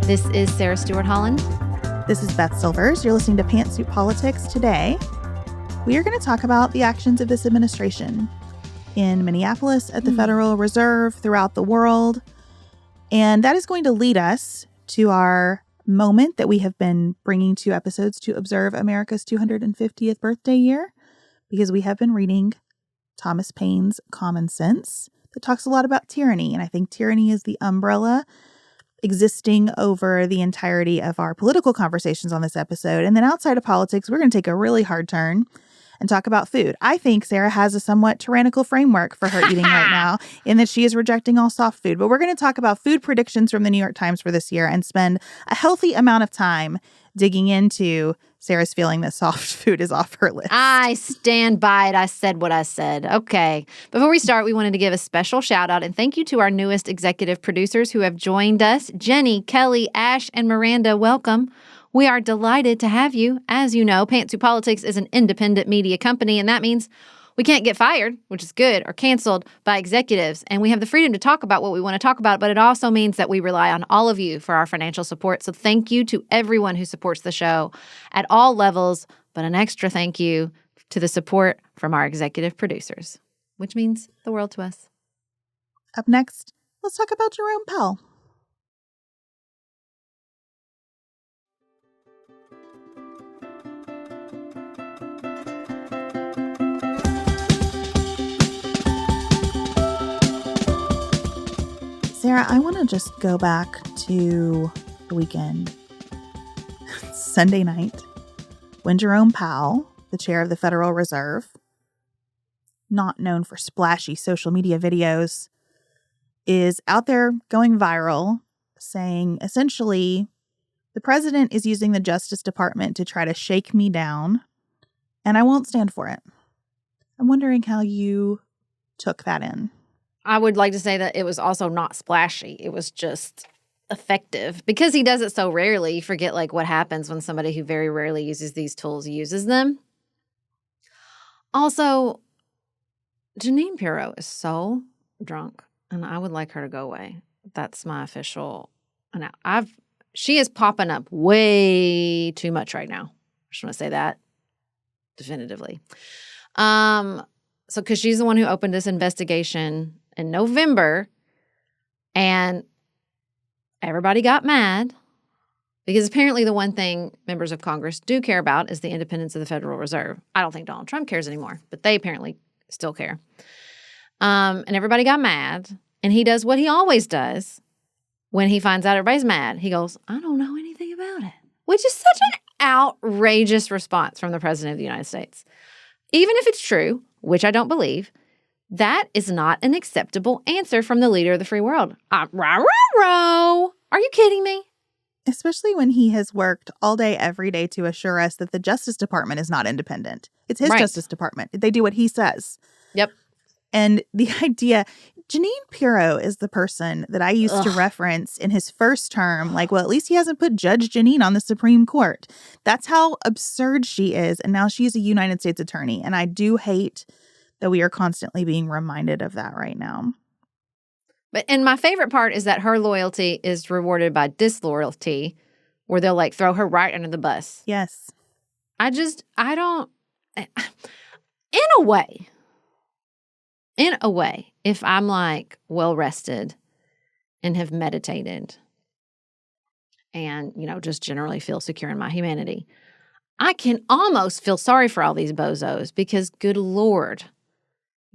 This is Sarah Stewart Holland. This is Beth Silvers. You're listening to Pantsuit Politics. Today, we are going to talk about the actions of this administration in Minneapolis, at the Federal Reserve, throughout the world. And that is going to lead us to our moment that we have been bringing 2 episodes to observe America's 250th birthday year, because we have been reading Thomas Paine's Common Sense that talks a lot about tyranny. And I think tyranny is the umbrella existing over the entirety of our political conversations on this episode. And then outside of politics, we're going to take a really hard turn and talk about food. I think Sarah has a somewhat tyrannical framework for her eating right now, in that she is rejecting all soft food. But we're going to talk about food predictions from the New York Times for this year and spend a healthy amount of time digging into Sarah's feeling that soft food is off her list. I stand by it. I said what I said. Okay. Before we start, we wanted to give a special shout out and thank you to our newest executive producers who have joined us. Jenny, Kelly, Ash, and Miranda, welcome. We are delighted to have you. As you know, Pantsuit Politics is an independent media company, and that means we can't get fired, which is good, or canceled by executives. And we have the freedom to talk about what we want to talk about, but it also means that we rely on all of you for our financial support. So thank you to everyone who supports the show at all levels, but an extra thank you to the support from our executive producers, which means the world to us. Up next, let's talk about Jerome Powell. Sarah, I want to just go back to the weekend, Sunday night, when Jerome Powell, the chair of the Federal Reserve, not known for splashy social media videos, is out there going viral, saying essentially, the president is using the Justice Department to try to shake me down, and I won't stand for it. I'm wondering how you took that in. I would like to say that it was also not splashy. It was just effective. Because he does it so rarely, you forget like what happens when somebody who very rarely uses these tools uses them. Also, Jeanine Pirro is so drunk, and I would like her to go away. That's my official. And she is popping up way too much right now. I just want to say that definitively. So because she's the one who opened this investigation in November, and everybody got mad because apparently the one thing members of Congress do care about is the independence of the Federal Reserve. I don't think Donald Trump cares anymore, but they apparently still care. And everybody got mad, and he does what he always does when he finds out everybody's mad. He goes, I don't know anything about it, which is such an outrageous response from the President of the United States. Even if it's true, which I don't believe, that is not an acceptable answer from the leader of the free world. Are you kidding me? Especially when he has worked all day, every day to assure us that the Justice Department is not independent. It's his Justice Department. They do what he says. Yep. And the idea, Jeanine Pirro is the person that I used to reference in his first term. Like, well, at least he hasn't put Judge Jeanine on the Supreme Court. That's how absurd she is. And now she's a United States attorney. And I do hate that we are constantly being reminded of that right now. And my favorite part is that her loyalty is rewarded by disloyalty, where they'll like throw her right under the bus. Yes. I don't, in a way, if I'm like well rested and have meditated and, just generally feel secure in my humanity, I can almost feel sorry for all these bozos because, good Lord,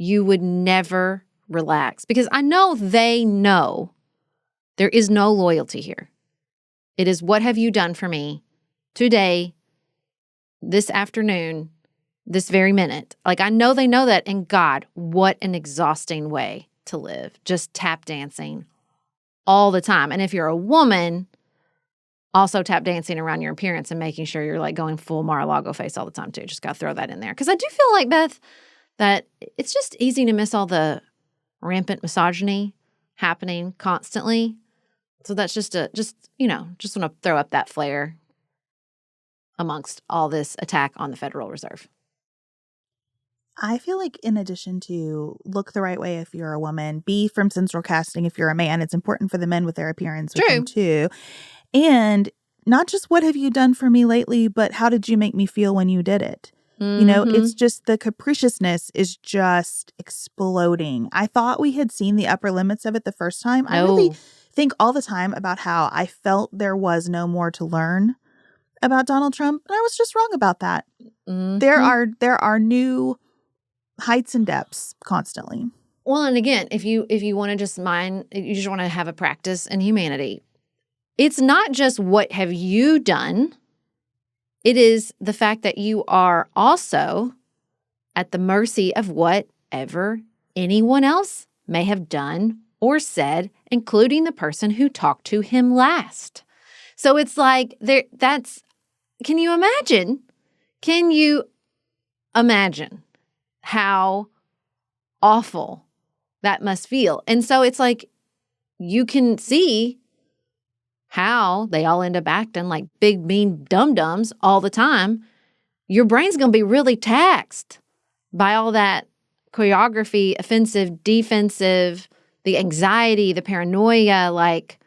you would never relax. Because I know they know there is no loyalty here. It is, what have you done for me today, this afternoon, this very minute? Like, I know they know that. And God, what an exhausting way to live. Just tap dancing all the time. And if you're a woman, also tap dancing around your appearance and making sure you're like going full Mar-a-Lago face all the time too. Just got to throw that in there. Because I do feel like, Beth, that it's just easy to miss all the rampant misogyny happening constantly. So that's just want to throw up that flare amongst all this attack on the Federal Reserve. I feel like in addition to look the right way if you're a woman, be from central casting if you're a man, it's important for the men with their appearance with them too. And not just what have you done for me lately, but how did you make me feel when you did it? It's just the capriciousness is just exploding. I thought we had seen the upper limits of it the first time. I really think all the time about how I felt there was no more to learn about Donald Trump. And I was just wrong about that. There are new heights and depths constantly. Well, and again, if you want to just you just want to have a practice in humanity. It's not just what have you done. It is the fact that you are also at the mercy of whatever anyone else may have done or said, including the person who talked to him last. So it's like can you imagine? Can you imagine how awful that must feel? And so it's like you can see how they all end up acting like big, mean dum-dums all the time. Your brain's going to be really taxed by all that choreography, offensive, defensive, the anxiety, the paranoia. Like,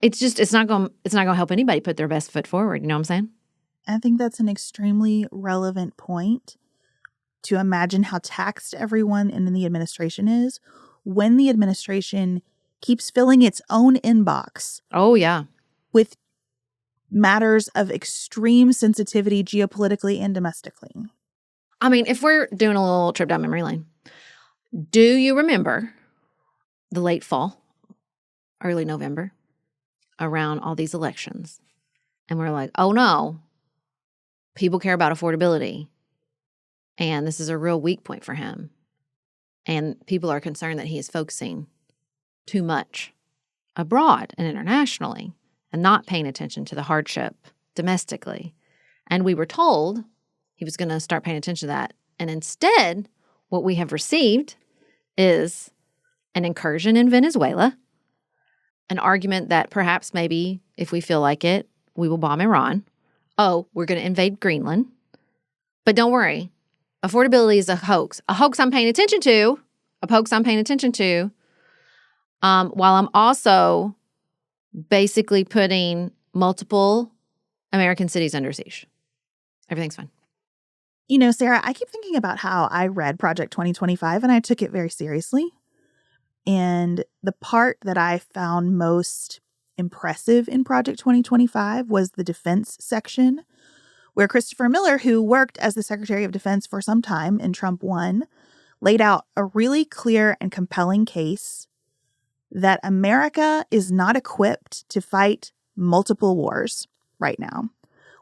it's not going to help anybody put their best foot forward. You know what I'm saying? I think that's an extremely relevant point to imagine how taxed everyone in the administration is when the administration keeps filling its own inbox. Oh, yeah. With matters of extreme sensitivity geopolitically and domestically. I mean, if we're doing a little trip down memory lane, do you remember the late fall, early November, around all these elections? And we're like, oh no, people care about affordability. And this is a real weak point for him. And people are concerned that he is focusing too much abroad and internationally and not paying attention to the hardship domestically. And we were told he was going to start paying attention to that. And instead, what we have received is an incursion in Venezuela, an argument that perhaps maybe if we feel like it, we will bomb Iran. Oh, we're going to invade Greenland. But don't worry, affordability is a hoax I'm paying attention to, while I'm also basically putting multiple American cities under siege. Everything's fine. You know, Sarah, I keep thinking about how I read Project 2025 and I took it very seriously. And the part that I found most impressive in Project 2025 was the defense section, where Christopher Miller, who worked as the Secretary of Defense for some time in Trump 1, laid out a really clear and compelling case that America is not equipped to fight multiple wars right now.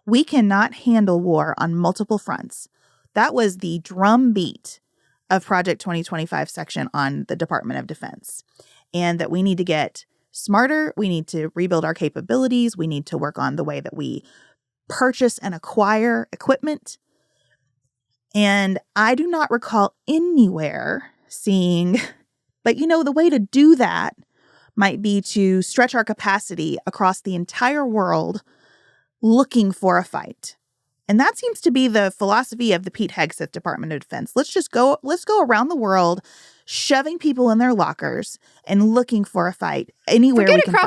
We cannot handle war on multiple fronts. That was the drumbeat of Project 2025 section on the Department of Defense. And that we need to get smarter. We need to rebuild our capabilities. We need to work on the way that we purchase and acquire equipment. And I do not recall anywhere seeing, but the way to do that might be to stretch our capacity across the entire world looking for a fight. And that seems to be the philosophy of the Pete Hegseth Department of Defense. Let's go around the world shoving people in their lockers and looking for a fight anywhere we can find it.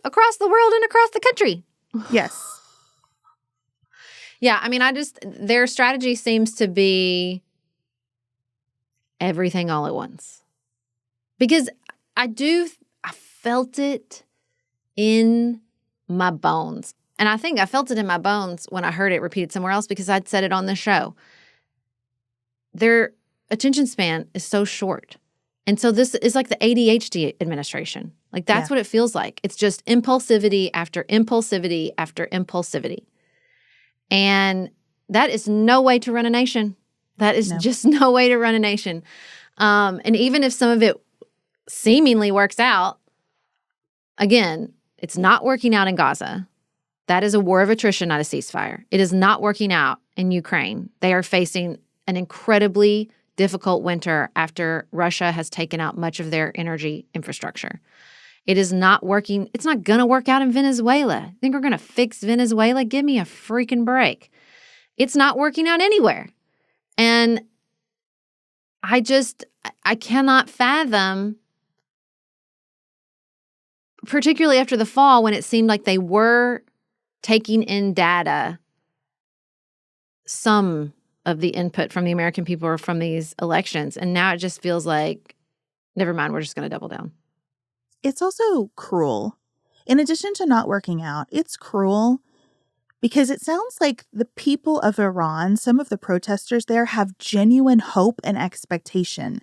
Across the world and across the country. Yes. Yeah, I mean, their strategy seems to be everything all at once. Because I felt it in my bones. And I think I felt it in my bones when I heard it repeated somewhere else because I'd said it on the show. Their attention span is so short. And so this is like the ADHD administration. Like that's what it feels like. It's just impulsivity after impulsivity after impulsivity. And that is no way to run a nation. That is just no way to run a nation. And even if some of it seemingly works out, again, it's not working out in Gaza. That is a war of attrition, not a ceasefire. It is not working out in Ukraine. They are facing an incredibly difficult winter after Russia has taken out much of their energy infrastructure. It is not working. It's not going to work out in Venezuela. I think we're going to fix Venezuela? Give me a freaking break. It's not working out anywhere. And I cannot fathom particularly after the fall when it seemed like they were taking in data, some of the input from the American people or from these elections. And now it just feels like, never mind, we're just going to double down. It's also cruel. In addition to not working out, it's cruel because it sounds like the people of Iran, some of the protesters there, have genuine hope and expectation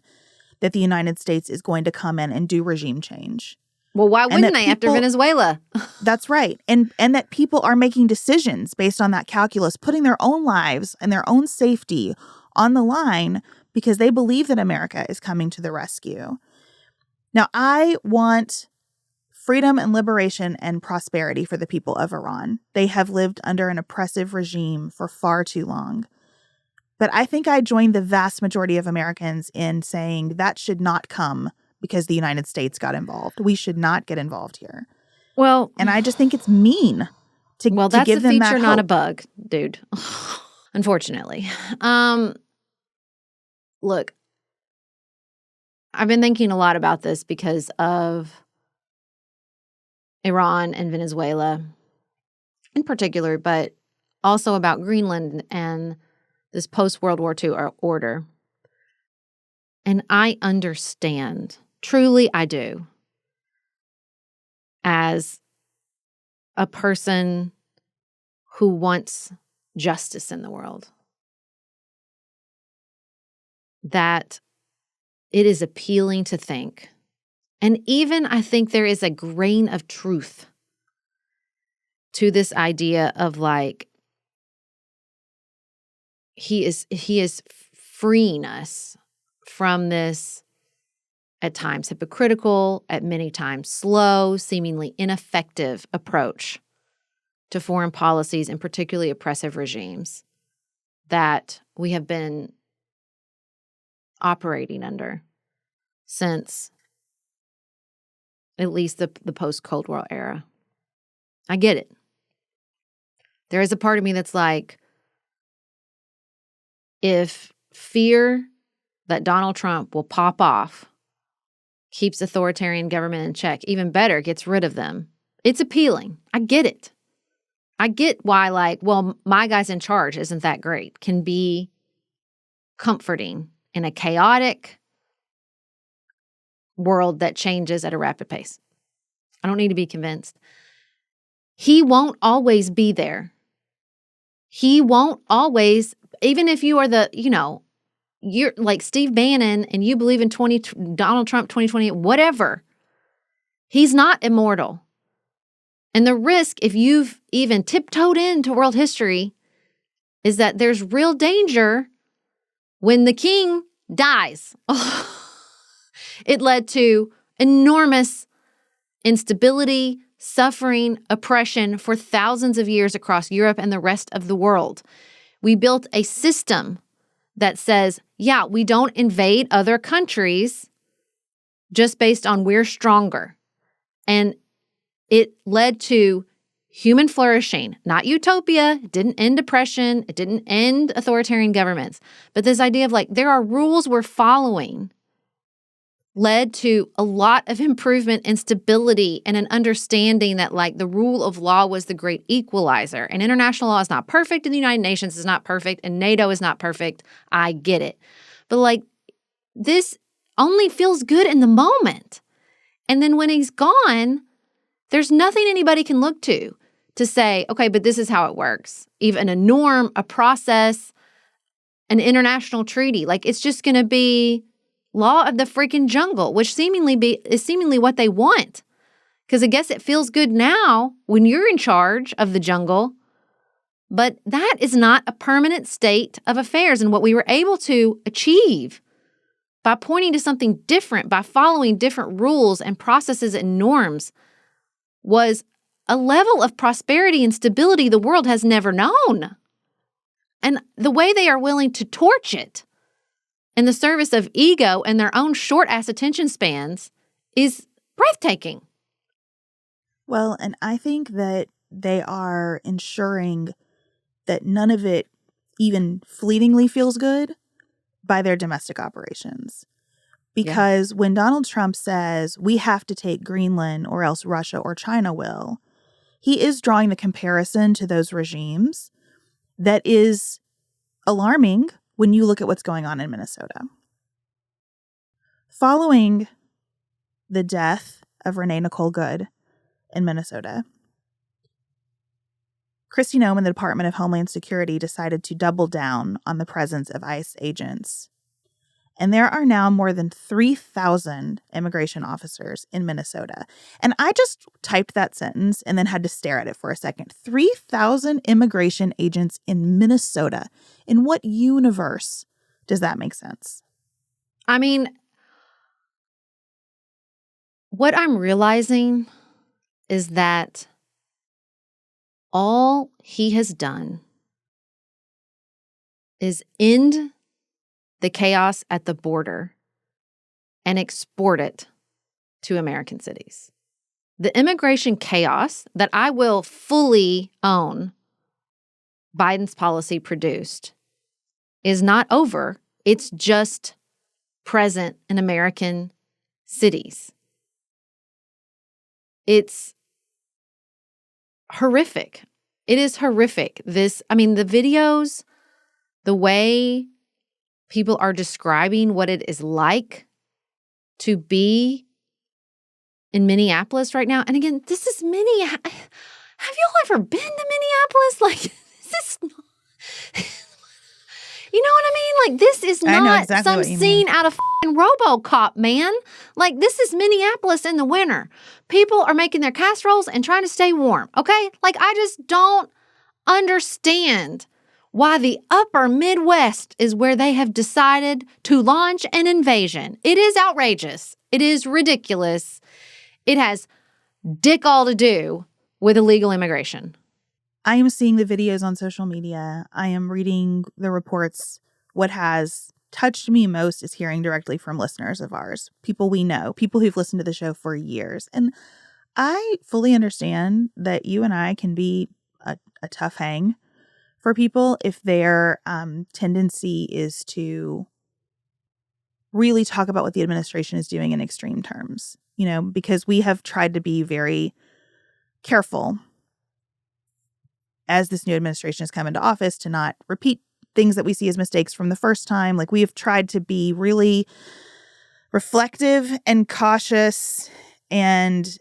that the United States is going to come in and do regime change. Well, why wouldn't they after Venezuela? That's right. And that people are making decisions based on that calculus, putting their own lives and their own safety on the line because they believe that America is coming to the rescue. Now, I want freedom and liberation and prosperity for the people of Iran. They have lived under an oppressive regime for far too long. But I think I join the vast majority of Americans in saying that should not come because the United States got involved. We should not get involved here. Well, and I just think it's mean to give them that hope. Well, that's a feature, not a bug, dude. Unfortunately. Look, I've been thinking a lot about this because of Iran and Venezuela in particular, but also about Greenland and this post-World War II order. And I understand, truly I do, as a person who wants justice in the world, that it is appealing to think. And even I think there is a grain of truth to this idea of like, he is freeing us from this at times hypocritical, at many times slow, seemingly ineffective approach to foreign policies and particularly oppressive regimes that we have been operating under since at least the post-Cold War era. I get it. There is a part of me that's like, if fear that Donald Trump will pop off keeps authoritarian government in check, even better, gets rid of them, it's appealing. I get it. I get why, like, well, my guy's in charge isn't that great, can be comforting in a chaotic world that changes at a rapid pace. I don't need to be convinced. He won't always be there. He won't always, even if you are you're like Steve Bannon and you believe in Donald Trump 2028, whatever. He's not immortal. And the risk, if you've even tiptoed into world history, is that there's real danger when the king dies. It led to enormous instability, suffering, oppression for thousands of years across Europe and the rest of the world. We built a system that says, yeah, we don't invade other countries just based on we're stronger. And it led to human flourishing, not utopia. It didn't end oppression. It didn't end authoritarian governments. But this idea of like, there are rules we're following led to a lot of improvement in stability and an understanding that like the rule of law was the great equalizer. And international law is not perfect, and the United Nations is not perfect, and NATO is not perfect. I get it. But like, this only feels good in the moment. And then when he's gone, there's nothing anybody can look to say, okay, but this is how it works. Even a norm, a process, an international treaty. Like, it's just going to be law of the freaking jungle, which is seemingly what they want. Because I guess it feels good now when you're in charge of the jungle, but that is not a permanent state of affairs. And what we were able to achieve by pointing to something different, by following different rules and processes and norms, was a level of prosperity and stability the world has never known. And the way they are willing to torch it in the service of ego and their own short-ass attention spans is breathtaking. Well, and I think that they are ensuring that none of it even fleetingly feels good by their domestic operations. Because when Donald Trump says we have to take Greenland or else Russia or China will, he is drawing the comparison to those regimes that is alarming when you look at what's going on in Minnesota. Following the death of Renee Nicole Good in Minnesota, Kristi Noem and the Department of Homeland Security decided to double down on the presence of ICE agents. And there are now more than 3,000 immigration officers in Minnesota. And I just typed that sentence and then had to stare at it for a second. 3,000 immigration agents in Minnesota. In what universe does that make sense? I mean, what I'm realizing is that all he has done is end the chaos at the border and export it to American cities. The immigration chaos that I will fully own Biden's policy produced is not over. It's just present in American cities. It's horrific. It is horrific. The videos, the way people are describing what it is like to be in Minneapolis right now. And again, this is Minneapolis. Have y'all ever been to Minneapolis? Like, this is not, you know what I mean? Like, this is not some scene out of RoboCop, man. Like, this is Minneapolis in the winter. People are making their casseroles and trying to stay warm, okay? Like, I just don't understand why the upper Midwest is where they have decided to launch an invasion. It is outrageous. It is ridiculous. It has dick all to do with illegal immigration. I am seeing the videos on social media. I am reading the reports. What has touched me most is hearing directly from listeners of ours, people we know, people who've listened to the show for years. And I fully understand that you and I can be a tough hang for people if their tendency is to really talk about what the administration is doing in extreme terms, you know, because we have tried to be very careful as this new administration has come into office to not repeat things that we see as mistakes from the first time. Like, we have tried to be really reflective and cautious. And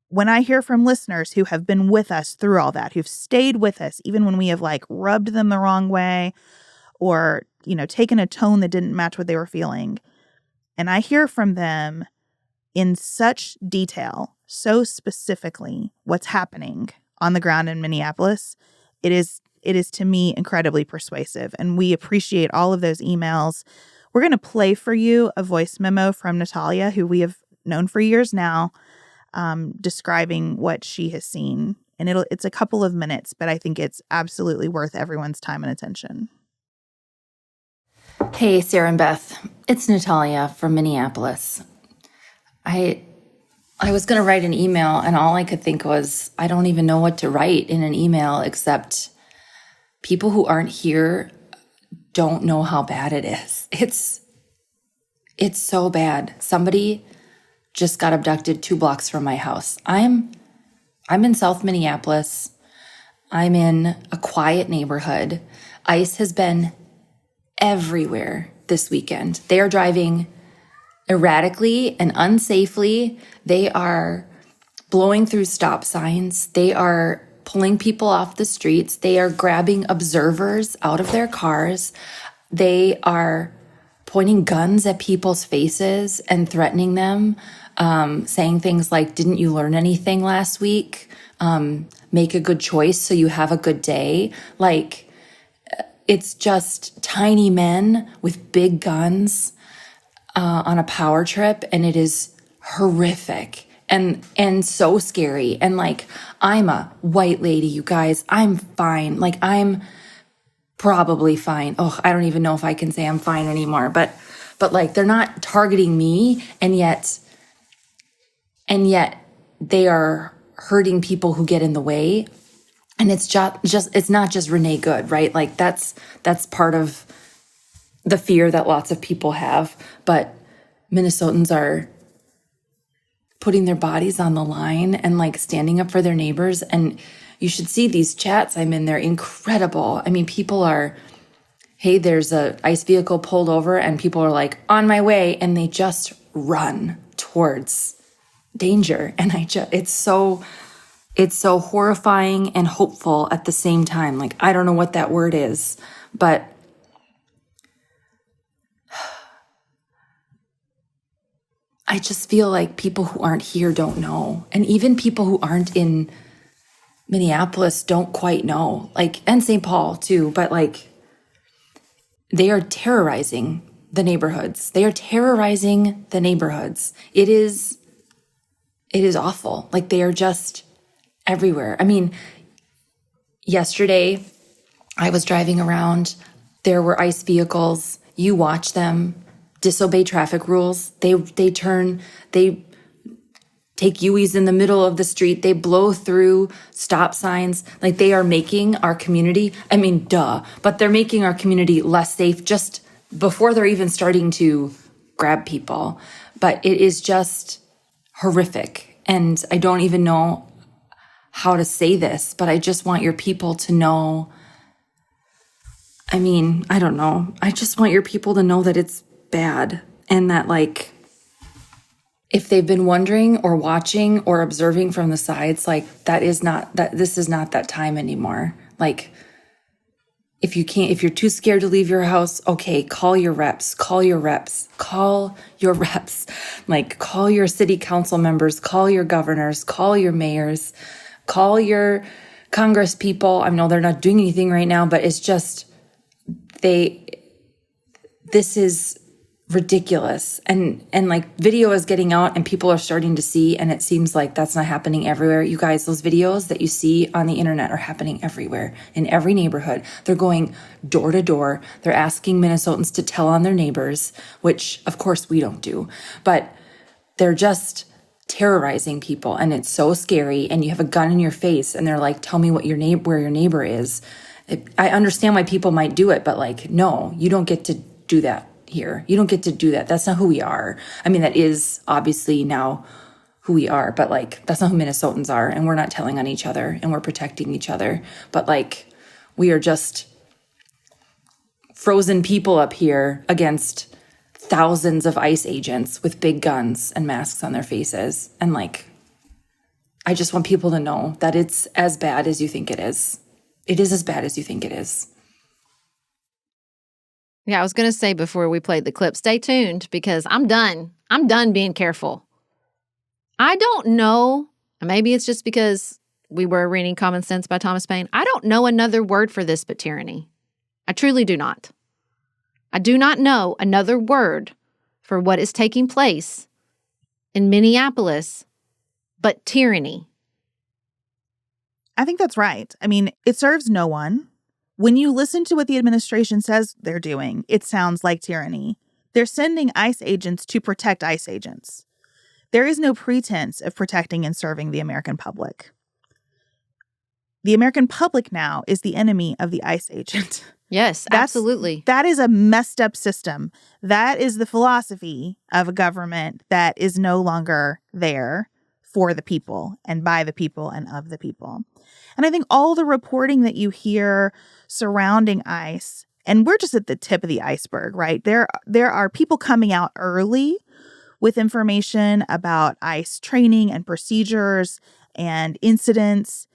when I hear from listeners who have been with us through all that, who've stayed with us, even when we have like rubbed them the wrong way or, you know, taken a tone that didn't match what they were feeling. And I hear from them in such detail, so specifically what's happening on the ground in Minneapolis. It is to me incredibly persuasive. And we appreciate all of those emails. We're going to play for you a voice memo from Natalia, who we have known for years now, describing what she has seen. And it's a couple of minutes, but I think it's absolutely worth everyone's time and attention. Hey, Sarah and Beth. It's Natalia from Minneapolis. I was going to write an email, and all I could think was, I don't even know what to write in an email, except people who aren't here don't know how bad it is. It's so bad. Somebody just got abducted 2 blocks from my house. I'm in South Minneapolis. I'm in a quiet neighborhood. ICE has been everywhere this weekend. They are driving erratically and unsafely. They are blowing through stop signs. They are pulling people off the streets. They are grabbing observers out of their cars. They are pointing guns at people's faces and threatening them, saying things like, "Didn't you learn anything last week? Make a good choice so you have a good day." Like, it's just tiny men with big guns on a power trip, and it is horrific and so scary. And like, I'm a white lady, you guys. I'm fine. Like, I'm probably fine. Oh, I don't even know if I can say I'm fine anymore. But like, they're not targeting me, and yet they are hurting people who get in the way. And it's just it's not just Renee Good, right? Like, that's part of the fear that lots of people have. But Minnesotans are putting their bodies on the line and like standing up for their neighbors. And you should see these chats I'm in. They're incredible. I mean, people are, hey, there's a ICE vehicle pulled over and people are like, on my way. And they just run towards danger. And it's so horrifying and hopeful at the same time. Like, I don't know what that word is, but I just feel like people who aren't here don't know. And even people who aren't in Minneapolis don't quite know. Like, and St. Paul too, but like, they are terrorizing the neighborhoods. They are terrorizing the neighborhoods. It is awful. Like, they are just everywhere. I mean, yesterday I was driving around. There were ICE vehicles. You watch them disobey traffic rules. They take U-E's in the middle of the street. They blow through stop signs. Like, they are making our community, I mean, duh, but they're making our community less safe just before they're even starting to grab people. But it is just horrific. And I don't even know how to say this, but I just want your people to know. I mean, I don't know. I just want your people to know that it's bad, and that, like, if they've been wondering or watching or observing from the sides, like, this is not that time anymore. Like, if you're too scared to leave your house, okay, call your reps, like, call your city council members, call your governors, call your mayors, call your Congress people. I know they're not doing anything right now, but it's just, this is ridiculous. And like, video is getting out and people are starting to see, and it seems like that's not happening everywhere. You guys, those videos that you see on the internet are happening everywhere, in every neighborhood. They're going door to door. They're asking Minnesotans to tell on their neighbors, which of course we don't do, but they're just terrorizing people, and it's so scary. And you have a gun in your face and they're like, tell me where your neighbor is. I understand why people might do it, but like, no, you don't get to do that here. You don't get to do that. That's not who we are. I mean, that is obviously now who we are, but like, that's not who Minnesotans are. And we're not telling on each other, and we're protecting each other. But like, we are just frozen people up here against thousands of ICE agents with big guns and masks on their faces. And like, I just want people to know that it's as bad as you think it is. It is as bad as you think it is. Yeah, I was going to say before we played the clip, stay tuned, because I'm done. I'm done being careful. I don't know. Maybe it's just because we were reading Common Sense by Thomas Paine. I don't know another word for this but tyranny. I truly do not. I do not know another word for what is taking place in Minneapolis but tyranny. I think that's right. I mean, it serves no one. When you listen to what the administration says they're doing, it sounds like tyranny. They're sending ICE agents to protect ICE agents. There is no pretense of protecting and serving the American public. The American public now is the enemy of the ICE agent. Yes, absolutely. That is a messed up system. That is the philosophy of a government that is no longer there for the people and by the people and of the people. And I think all the reporting that you hear surrounding ICE, and we're just at the tip of the iceberg, right? There are people coming out early with information about ICE training and procedures and incidents.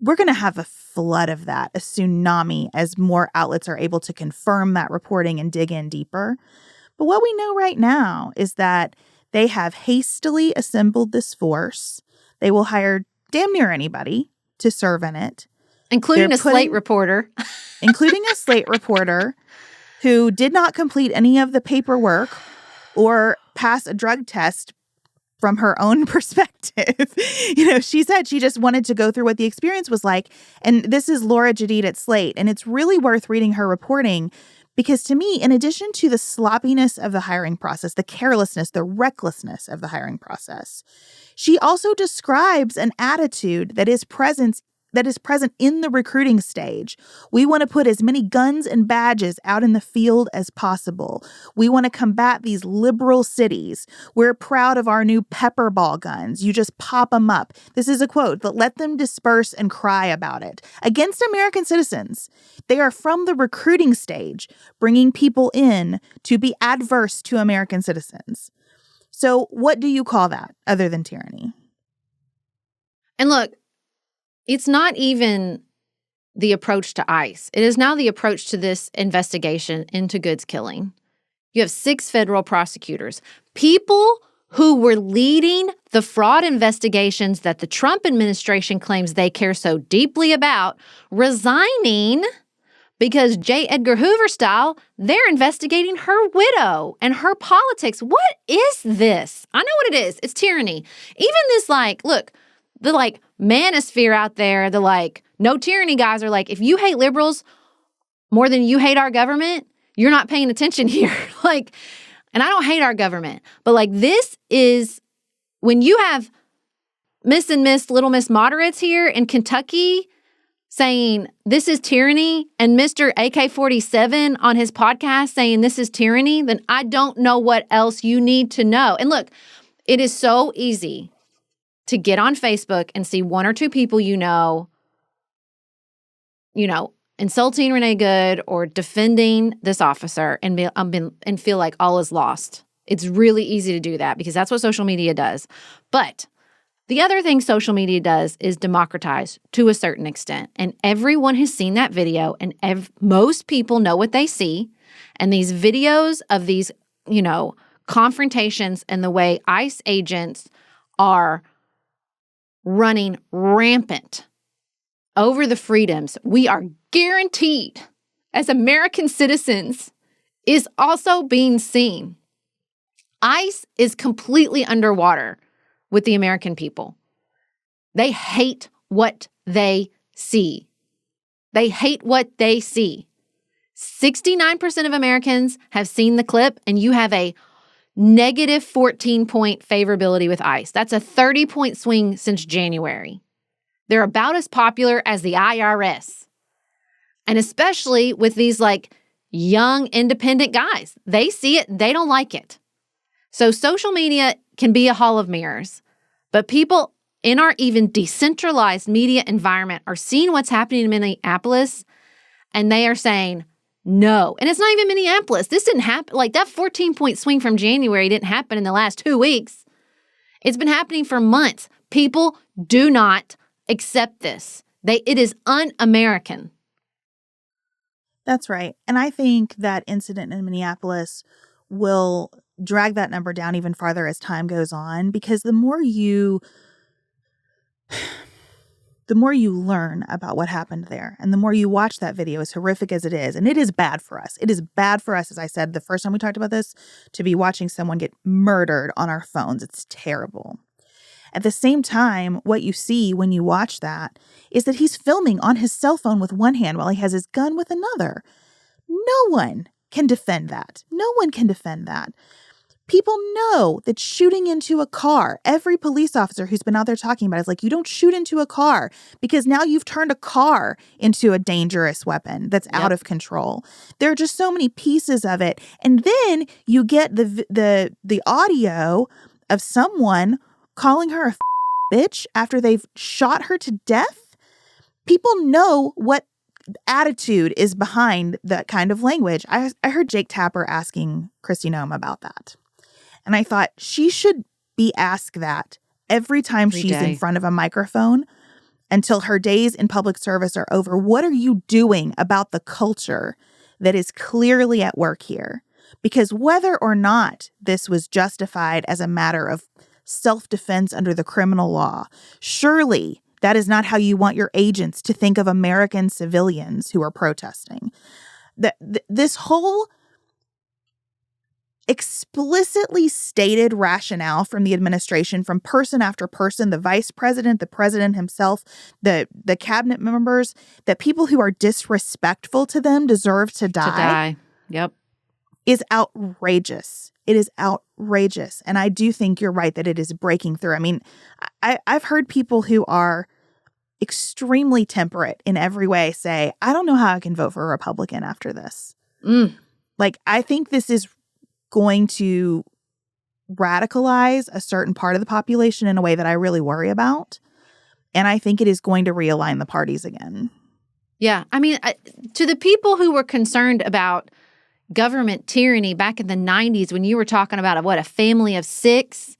We're going to have a flood of that, a tsunami, as more outlets are able to confirm that reporting and dig in deeper. But what we know right now is that they have hastily assembled this force. They will hire damn near anybody to serve in it. Including a Slate reporter. Including a Slate reporter who did not complete any of the paperwork or pass a drug test from her own perspective. She said she just wanted to go through what the experience was like. And this is Laura Jadid at Slate. And it's really worth reading her reporting because, to me, in addition to the sloppiness of the hiring process, the carelessness, the recklessness of the hiring process, she also describes an attitude that is present present in the recruiting stage. We want to put as many guns and badges out in the field as possible. We want to combat these liberal cities. We're proud of our new pepper ball guns. You just pop them up. This is a quote, but let them disperse and cry about it. Against American citizens. They are from the recruiting stage, bringing people in to be adverse to American citizens. So what do you call that other than tyranny? And look, it's not even the approach to ICE. It is now the approach to this investigation into goods killing. You have 6 federal prosecutors, people who were leading the fraud investigations that the Trump administration claims they care so deeply about, resigning because J. Edgar Hoover style, they're investigating her widow and her politics. What is this? I know what it is. It's tyranny. Even this, look, the manosphere out there, the no tyranny guys are if you hate liberals more than you hate our government, you're not paying attention here. And I don't hate our government, but this is when you have Miss and Miss Little Miss moderates here in Kentucky saying this is tyranny and Mr. AK-47 on his podcast saying this is tyranny, then I don't know what else you need to know. And look, it is so easy to get on Facebook and see 1 or 2 people insulting Renee Good or defending this officer and feel like all is lost. It's really easy to do that because that's what social media does. But the other thing social media does is democratize to a certain extent. And everyone has seen that video and most people know what they see. And these videos of these, confrontations and the way ICE agents are running rampant over the freedoms we are guaranteed as American citizens is also being seen. ICE is completely underwater with the American people. They hate what they see. They hate what they see. 69% of Americans have seen the clip, and you have a negative 14-point favorability with ICE. That's a 30-point swing since January. They're about as popular as the IRS. And especially with these young independent guys. They see it, they don't like it. So social media can be a hall of mirrors, but people in our even decentralized media environment are seeing what's happening in Minneapolis, and they are saying, no. And it's not even Minneapolis. This didn't happen. That 14-point swing from January didn't happen in the last 2 weeks. It's been happening for months. People do not accept this. It is un-American. That's right. And I think that incident in Minneapolis will drag that number down even farther as time goes on, because the more you learn about what happened there and the more you watch that video, as horrific as it is, and it is bad for us. It is bad for us, as I said the first time we talked about this, to be watching someone get murdered on our phones. It's terrible. At the same time, what you see when you watch that is that he's filming on his cell phone with one hand while he has his gun with another. No one can defend that. No one can defend that. People know that shooting into a car, every police officer who's been out there talking about it is you don't shoot into a car because now you've turned a car into a dangerous weapon that's out of control. There are just so many pieces of it. And then you get the audio of someone calling her a bitch after they've shot her to death. People know what attitude is behind that kind of language. I heard Jake Tapper asking Kristi Noem about that. And I thought she should be asked that every time she's in front of a microphone until her days in public service are over. What are you doing about the culture that is clearly at work here? Because whether or not this was justified as a matter of self-defense under the criminal law, surely that is not how you want your agents to think of American civilians who are protesting. This whole explicitly stated rationale from the administration, from person after person, the vice president, the president himself, the cabinet members, that people who are disrespectful to them deserve to die. Yep. Is outrageous. It is outrageous. And I do think you're right that it is breaking through. I mean, I've heard people who are extremely temperate in every way say, I don't know how I can vote for a Republican after this. Like, I think this is going to radicalize a certain part of the population in a way that I really worry about. And I think it is going to realign the parties again. Yeah. I mean, to the people who were concerned about government tyranny back in the 90s when you were talking about, a family of 6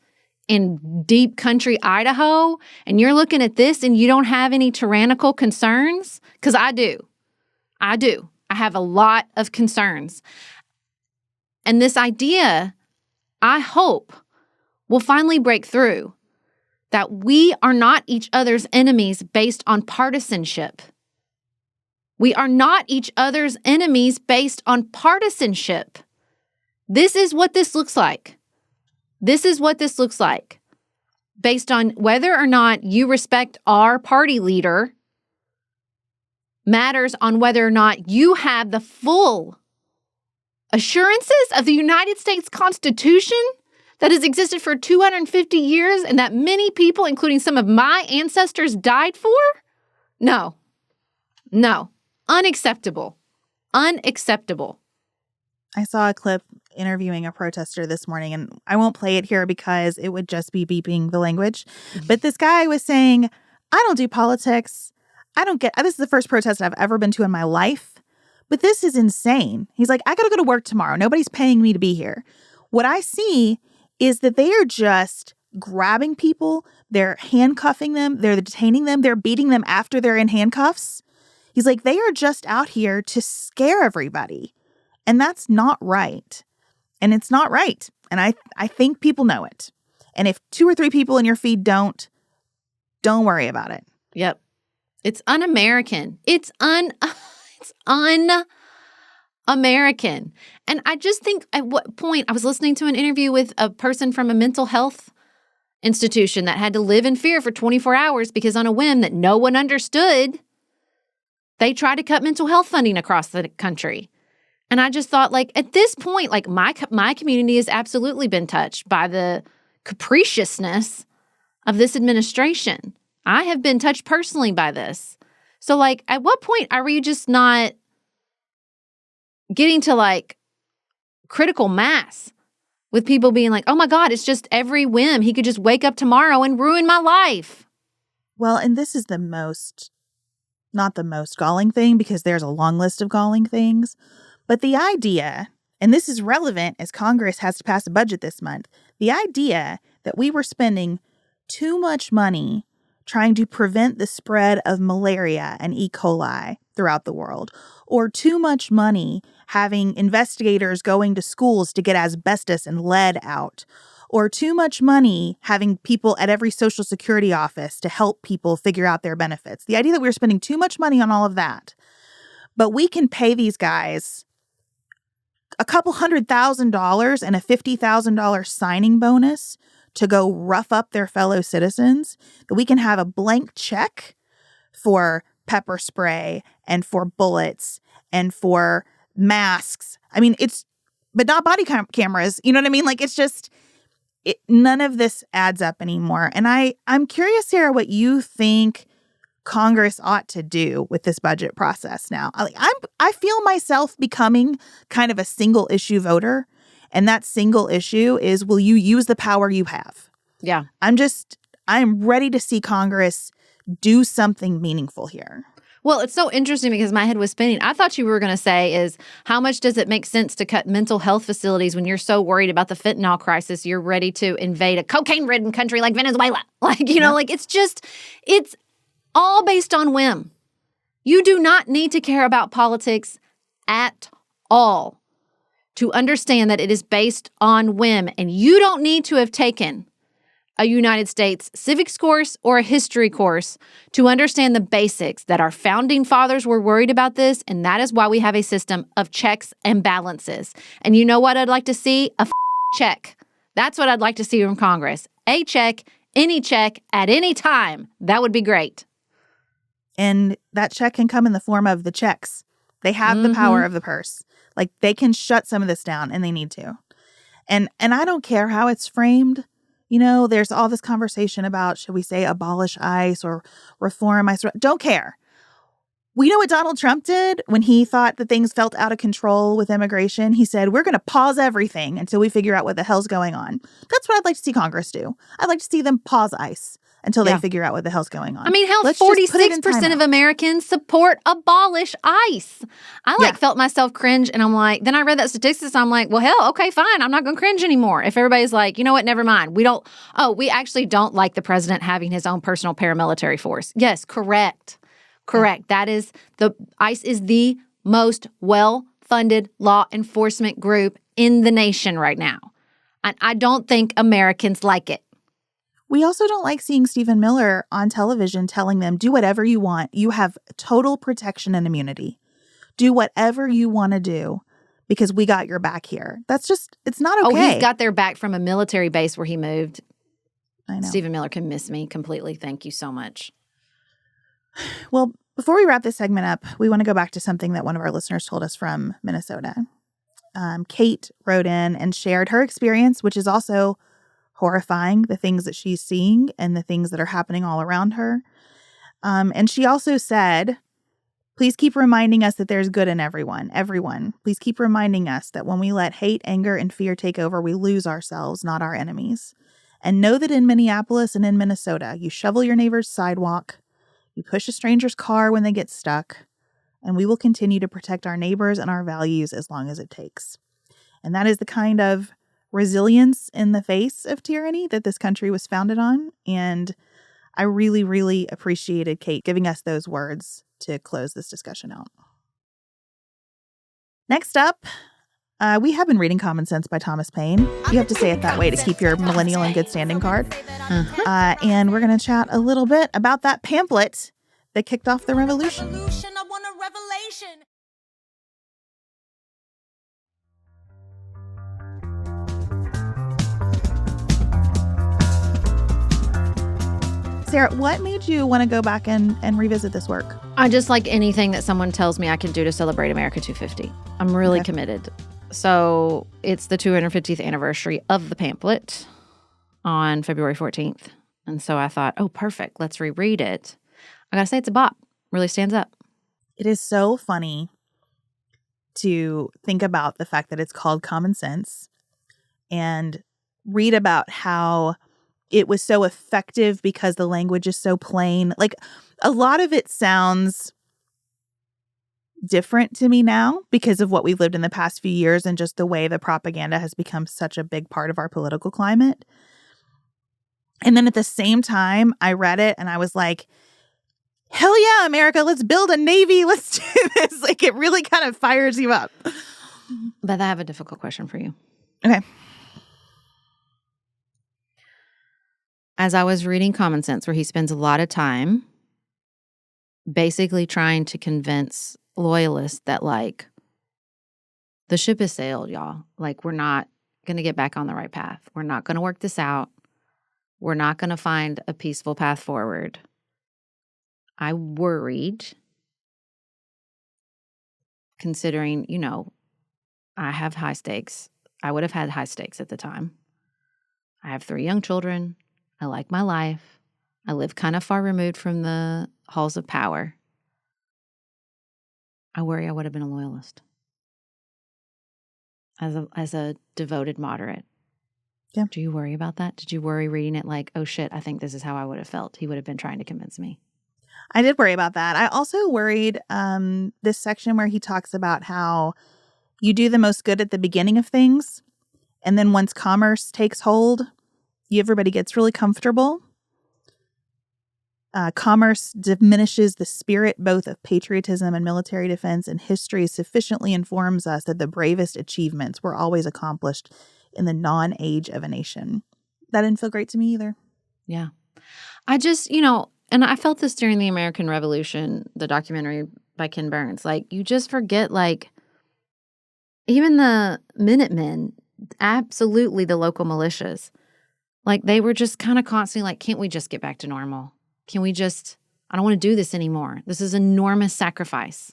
in deep country Idaho, and you're looking at this and you don't have any tyrannical concerns? Because I do. I have a lot of concerns. And this idea, I hope, will finally break through that we are not each other's enemies based on partisanship. We are not each other's enemies based on partisanship. This is what this looks like. This is what this looks like. Based on whether or not you respect our party leader matters on whether or not you have the full assurances of the United States Constitution that has existed for 250 years and that many people, including some of my ancestors, died for? No. Unacceptable. Unacceptable. I saw a clip interviewing a protester this morning, and I won't play it here because it would just be beeping the language. But this guy was saying, I don't do politics. This is the first protest I've ever been to in my life. But this is insane. He's like, I got to go to work tomorrow. Nobody's paying me to be here. What I see is that they are just grabbing people. They're handcuffing them. They're detaining them. They're beating them after they're in handcuffs. He's like, they are just out here to scare everybody. And that's not right. And it's not right. And I think people know it. And if 2 or 3 people in your feed don't worry about it. Yep. It's un-American. It's un-American. And I just think at what point I was listening to an interview with a person from a mental health institution that had to live in fear for 24 hours because on a whim that no one understood, they tried to cut mental health funding across the country. And I just thought, like, at this point, like, my community has absolutely been touched by the capriciousness of this administration. I have been touched personally by this. So, like, at what point are you just not getting to, like, critical mass with people being like, oh, my God, it's just every whim. He could just wake up tomorrow and ruin my life. Well, and this is not the most galling thing, because there's a long list of galling things. But the idea, and this is relevant as Congress has to pass a budget this month, the idea that we were spending too much money trying to prevent the spread of malaria and E. coli throughout the world, or too much money having investigators going to schools to get asbestos and lead out, or too much money having people at every Social Security office to help people figure out their benefits. The idea that we were spending too much money on all of that, but we can pay these guys a couple $100,000 and a $50,000 signing bonus to go rough up their fellow citizens, that we can have a blank check for pepper spray and for bullets and for masks. I mean, but not body cameras. You know what I mean? Like, it's just, none of this adds up anymore. And I'm curious, Sarah, what you think Congress ought to do with this budget process now. I feel myself becoming kind of a single issue voter. And that single issue is, will you use the power you have? Yeah. I'm ready to see Congress do something meaningful here. Well, it's so interesting because my head was spinning. I thought you were going to say is, how much does it make sense to cut mental health facilities when you're so worried about the fentanyl crisis, you're ready to invade a cocaine-ridden country like Venezuela? Like, you know, like it's all based on whim. You do not need to care about politics at all to understand that it is based on whim. And you don't need to have taken a United States civics course or a history course to understand the basics, that our founding fathers were worried about this, and that is why we have a system of checks and balances. And you know what I'd like to see? A check. That's what I'd like to see from Congress. A check, any check, at any time. That would be great. And that check can come in the form of the checks. They have the power of the purse. Like, they can shut some of this down, and they need to. And I don't care how it's framed. there's all this conversation about, should we say abolish ICE or reform ICE? Don't care. We know what Donald Trump did when he thought that things felt out of control with immigration. He said, we're going to pause everything until we figure out what the hell's going on. That's what I'd like to see Congress do. I'd like to see them pause ICE until they figure out what the hell's going on. I mean, hell, 46% of Americans support abolish ICE. I felt myself cringe, and I'm like, then I read that statistics, I'm like, well, hell, okay, fine. I'm not going to cringe anymore. If everybody's like, you know what, never mind. We actually don't like the president having his own personal paramilitary force. Yes, correct. That is ICE is the most well-funded law enforcement group in the nation right now. And I don't think Americans like it. We also don't like seeing Stephen Miller on television telling them, do whatever you want. You have total protection and immunity. Do whatever you want to do because we got your back here. That's just, it's not okay. Oh, he's got their back from a military base where he moved. I know. Stephen Miller can miss me completely. Thank you so much. Well, before we wrap this segment up, we want to go back to something that one of our listeners told us from Minnesota. Kate wrote in and shared her experience, which is also horrifying, the things that she's seeing and the things that are happening all around her. And she also said, please keep reminding us that there's good in everyone. Please keep reminding us that when we let hate, anger, and fear take over, we lose ourselves, not our enemies. And know that in Minneapolis and in Minnesota, you shovel your neighbor's sidewalk, you push a stranger's car when they get stuck, and we will continue to protect our neighbors and our values as long as it takes. And that is the kind of resilience in the face of tyranny that this country was founded on. And I really, really appreciated Kate giving us those words to close this discussion out. Next up, we have been reading Common Sense by Thomas Paine. You have to say it that way to keep your millennial in good standing card. And we're going to chat a little bit about that pamphlet that kicked off the revolution. I want a revelation. Sarah, what made you want to go back and revisit this work? I just like anything that someone tells me I can do to celebrate America 250. I'm really committed. So it's the 250th anniversary of the pamphlet on February 14th. And so I thought, oh, perfect. Let's reread it. I got to say, it's a bop. Really stands up. It is so funny to think about the fact that it's called Common Sense and read about how it was so effective because the language is so plain. Like, a lot of it sounds different to me now because of what we've lived in the past few years and just the way the propaganda has become such a big part of our political climate. And then at the same time, I read it and I was like, hell yeah, America, let's build a Navy. Let's do this. Like, it really kind of fires you up. Beth, I have a difficult question for you. Okay. As I was reading Common Sense, where he spends a lot of time basically trying to convince loyalists that, like, the ship has sailed, y'all. Like, we're not going to get back on the right path. We're not going to work this out. We're not going to find a peaceful path forward. I worried, considering, I have high stakes. I would have had high stakes at the time. I have 3 young children. I like my life. I live kind of far removed from the halls of power. I worry I would have been a loyalist. As a devoted moderate. Yeah. Do you worry about that? Did you worry reading it like, oh shit, I think this is how I would have felt? He would have been trying to convince me. I did worry about that. I also worried this section where he talks about how you do the most good at the beginning of things. And then once commerce takes hold, everybody gets really comfortable. Commerce diminishes the spirit both of patriotism and military defense, and history sufficiently informs us that the bravest achievements were always accomplished in the non-age of a nation. That didn't feel great to me either. Yeah. I just, and I felt this during the American Revolution, the documentary by Ken Burns. Like, you just forget, like, even the Minutemen, absolutely the local militias, like, they were just kind of constantly like, can't we just get back to normal? Can we just, I don't want to do this anymore. This is enormous sacrifice.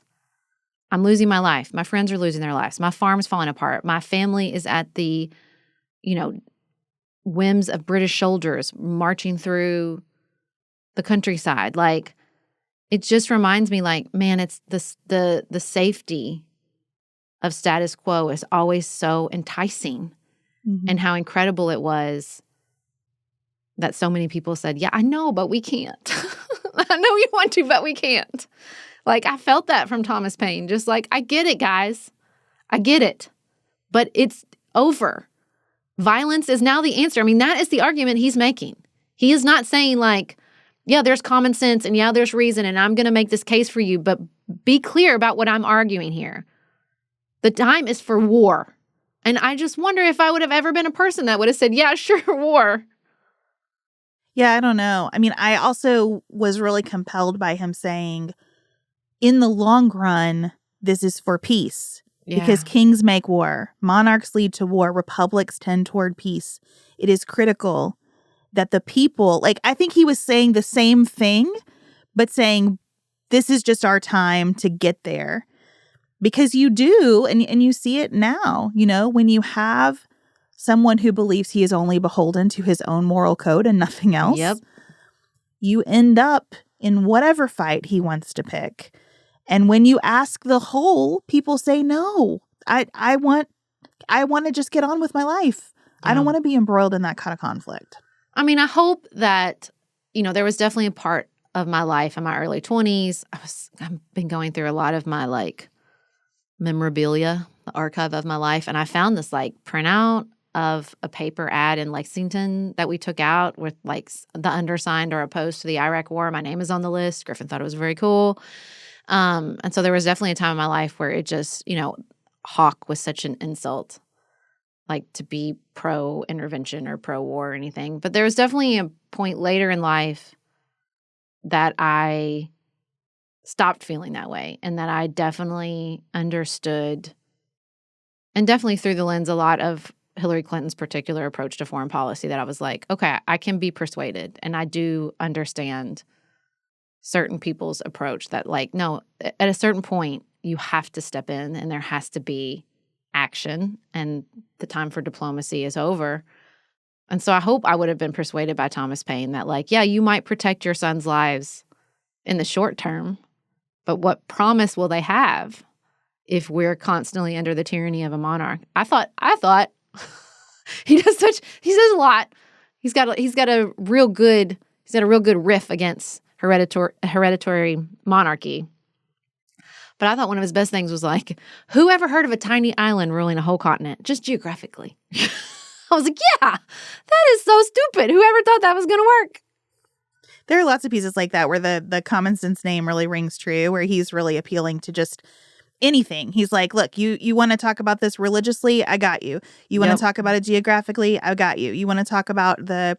I'm losing my life. My friends are losing their lives. My farm's falling apart. My family is at the, whims of British soldiers marching through the countryside. Like, it just reminds me, like, man, it's the safety of status quo is always so enticing, and how incredible it was that so many people said, yeah, I know, but we can't. I know you want to, but we can't. Like, I felt that from Thomas Paine. Just like, I get it, guys. I get it. But it's over. Violence is now the answer. I mean, that is the argument he's making. He is not saying, like, yeah, there's common sense and yeah, there's reason and I'm going to make this case for you, but be clear about what I'm arguing here. The time is for war. And I just wonder if I would have ever been a person that would have said, yeah, sure, war. Yeah, I don't know. I mean, I also was really compelled by him saying, in the long run, this is for peace. Yeah. Because kings make war, monarchs lead to war, republics tend toward peace. It is critical that the people, like, I think he was saying the same thing, but saying this is just our time to get there. Because you do, and you see it now, you know, when you have someone who believes he is only beholden to his own moral code and nothing else, Yep. you end up in whatever fight he wants to pick. And when you ask the whole, people say, no, I want to just get on with my life. Yeah. I don't want to be embroiled in that kind of conflict. I mean, I hope that, you know, there was definitely a part of my life in my early 20s. I've been going through a lot of my, like, memorabilia, the archive of my life. And I found this, like, printout of a paper ad in Lexington that we took out with, like, the undersigned or opposed to the Iraq War. My name is on the list. Griffin thought it was very cool. And so there was definitely a time in my life where it just, you know, hawk was such an insult, like, to be pro-intervention or pro-war or anything. But there was definitely a point later in life that I stopped feeling that way, and that I definitely understood, and definitely through the lens a lot of Hillary Clinton's particular approach to foreign policy, that I was like, okay, I can be persuaded, and I do understand certain people's approach that, like, no, at a certain point, you have to step in and there has to be action, and the time for diplomacy is over. And so I hope I would have been persuaded by Thomas Paine that, like, yeah, you might protect your son's lives in the short term, but what promise will they have if we're constantly under the tyranny of a monarch? I thought he says a lot. He's got a real good riff against hereditary monarchy. But I thought one of his best things was, like, who ever heard of a tiny island ruling a whole continent, just geographically? I was like, yeah, that is so stupid. Whoever thought that was going to work? There are lots of pieces like that where the common sense name really rings true, where he's really appealing to just anything. He's like, look, you want to talk about this religiously? I got you. You want to talk about it geographically? I got you. You want to talk about the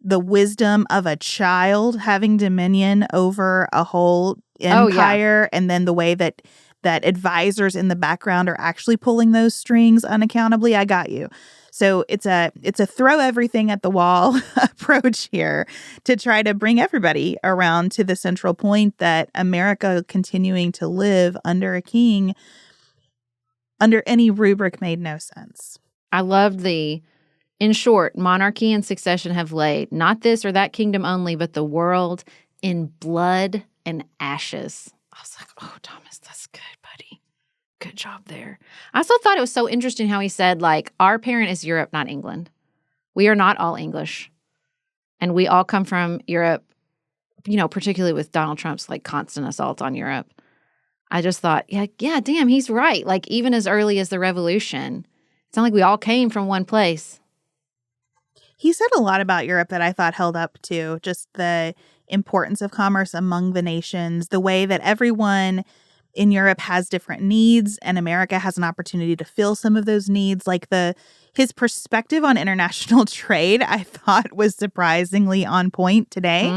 wisdom of a child having dominion over a whole empire, and then the way that advisors in the background are actually pulling those strings unaccountably? I got you. So it's a throw everything at the wall approach here to try to bring everybody around to the central point that America continuing to live under a king under any rubric made no sense. I loved in short, monarchy and succession have laid not this or that kingdom only, but the world in blood and ashes. I was like, oh, Thomas, that's good, buddy. Good job there. I also thought it was so interesting how he said, like, our parent is Europe, not England. We are not all English. And we all come from Europe, you know, particularly with Donald Trump's, like, constant assault on Europe. I just thought, yeah, damn, he's right. Like, even as early as the revolution, it's not like we all came from one place. He said a lot about Europe that I thought held up too. Just the importance of commerce among the nations, the way that everyone in Europe has different needs and America has an opportunity to fill some of those needs. Like his perspective on international trade, I thought was surprisingly on point today,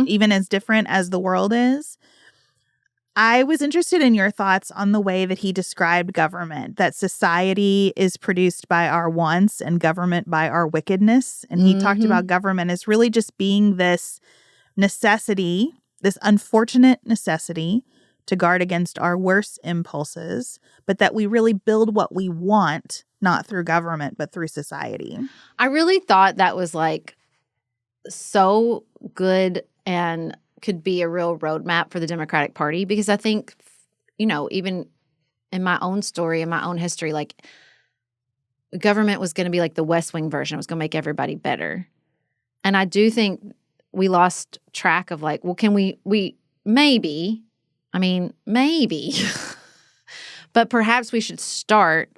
even as different as the world is. I was interested in your thoughts on the way that he described government, that society is produced by our wants and government by our wickedness. And he talked about government as really just being this necessity, this unfortunate necessity to guard against our worst impulses, but that we really build what we want, not through government, but through society. I really thought that was like so good and could be a real roadmap for the Democratic Party, because I think, even in my own story, in my own history, like government was going to be like the West Wing version. It was going to make everybody better. And I do think we lost track of like, well, can we maybe, but perhaps we should start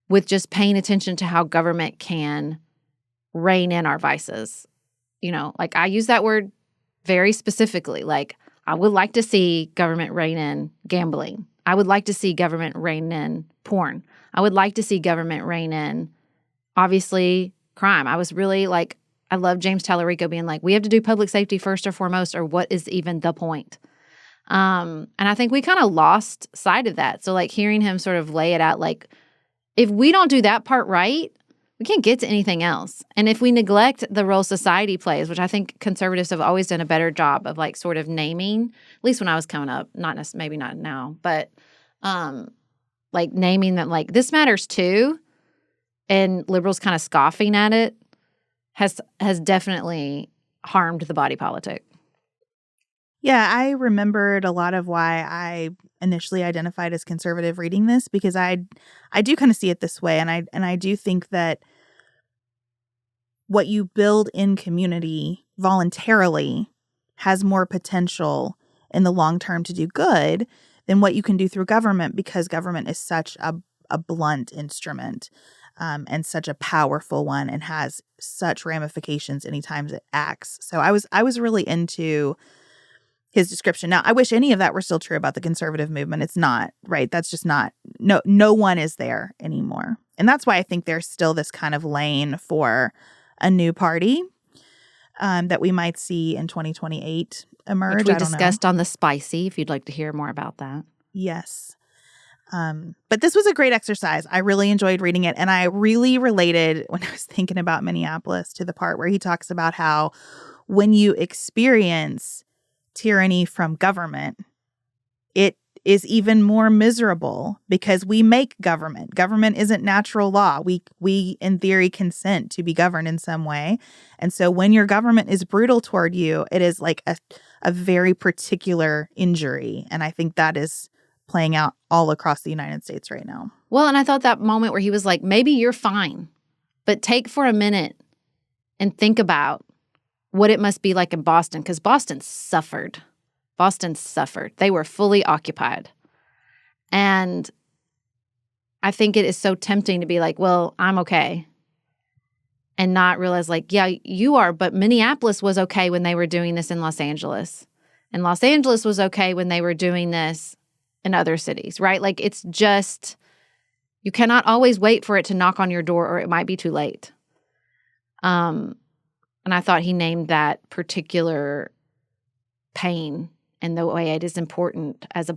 with just paying attention to how government can rein in our vices. Like I use that word very specifically. Like I would like to see government rein in gambling. I would like to see government rein in porn. I would like to see government rein in, obviously, crime. I was really like, I love James Tallarico being like, we have to do public safety first or foremost, or what is even the point? And I think we kind of lost sight of that. So like hearing him sort of lay it out, like if we don't do that part right, we can't get to anything else. And if we neglect the role society plays, which I think conservatives have always done a better job of like sort of naming, at least when I was coming up, maybe not now, but like naming that like this matters too, and liberals kind of scoffing at it has definitely harmed the body politic. Yeah, I remembered a lot of why I initially identified as conservative reading this, because I do kind of see it this way, and I do think that what you build in community voluntarily has more potential in the long term to do good than what you can do through government, because government is such a blunt instrument and such a powerful one, and has such ramifications anytime it acts. So I was really into his description. Now, I wish any of that were still true about the conservative movement. It's not, right? That's just not, no one is there anymore. And that's why I think there's still this kind of lane for a new party that we might see in 2028 emerge. Which we discussed on The Spicy, if you'd like to hear more about that. Yes. But this was a great exercise. I really enjoyed reading it. And I really related, when I was thinking about Minneapolis, to the part where he talks about how when you experience tyranny from government, it is even more miserable, because we make government. Government isn't natural law. We in theory consent to be governed in some way. And so when your government is brutal toward you, it is like a very particular injury. And I think that is playing out all across the United States right now. Well, and I thought that moment where he was like, maybe you're fine, but take for a minute and think about what it must be like in Boston, because Boston suffered. They were fully occupied. And I think it is so tempting to be like, well, I'm okay. And not realize like, yeah, you are, but Minneapolis was okay when they were doing this in Los Angeles. And Los Angeles was okay when they were doing this in other cities, right? Like it's just, you cannot always wait for it to knock on your door, or it might be too late. And I thought he named that particular pain and the way it is important as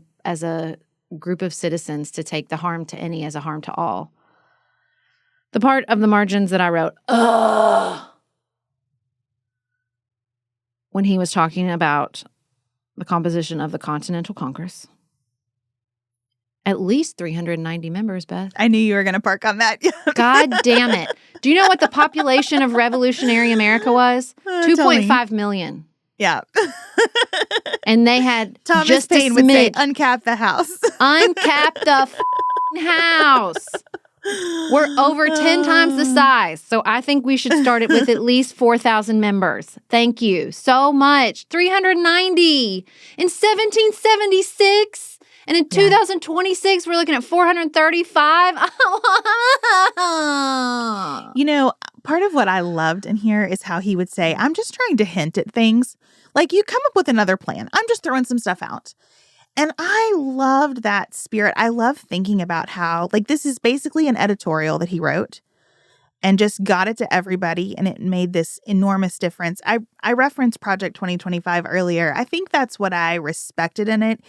a group of citizens to take the harm to any as a harm to all. The part of the margins that I wrote, when he was talking about the composition of the Continental Congress. At least 390 members, Beth. I knew you were going to park on that. God damn it. Do you know what the population of revolutionary America was? 2.5 million. Yeah. And they had Thomas just Paine a would say, smidge. uncap the house. Uncap the house. We're over 10 times the size. So I think we should start it with at least 4,000 members. Thank you so much. 390 in 1776. And in 2026, we're looking at 435. You know, part of what I loved in here is how he would say, I'm just trying to hint at things. Like, you come up with another plan. I'm just throwing some stuff out. And I loved that spirit. I love thinking about how, like, this is basically an editorial that he wrote and just got it to everybody, and it made this enormous difference. I referenced Project 2025 earlier. I think that's what I respected in it,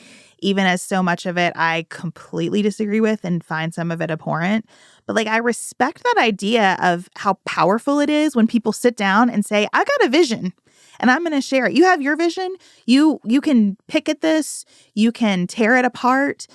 even as so much of it I completely disagree with and find some of it abhorrent. But like, I respect that idea of how powerful it is when people sit down and say, I got a vision, and I'm going to share it. You have your vision. You can pick at this. You can tear it apart.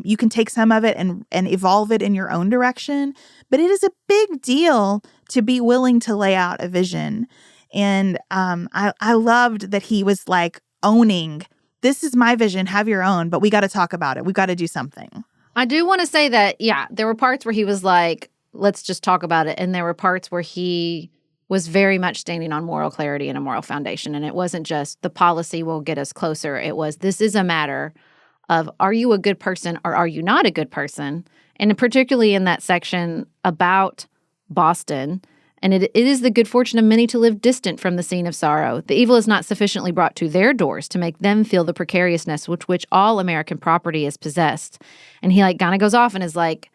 You can take some of it and evolve it in your own direction. But it is a big deal to be willing to lay out a vision. And I loved that he was like owning, this is my vision, have your own, but we got to talk about it. We got to do something. I do want to say that, yeah, there were parts where he was like, let's just talk about it. And there were parts where he was very much standing on moral clarity and a moral foundation. And it wasn't just the policy will get us closer. It was, this is a matter of, are you a good person or are you not a good person? And particularly in that section about Boston, and it is the good fortune of many to live distant from the scene of sorrow. The evil is not sufficiently brought to their doors to make them feel the precariousness with which all American property is possessed. And he like kind of goes off and is like,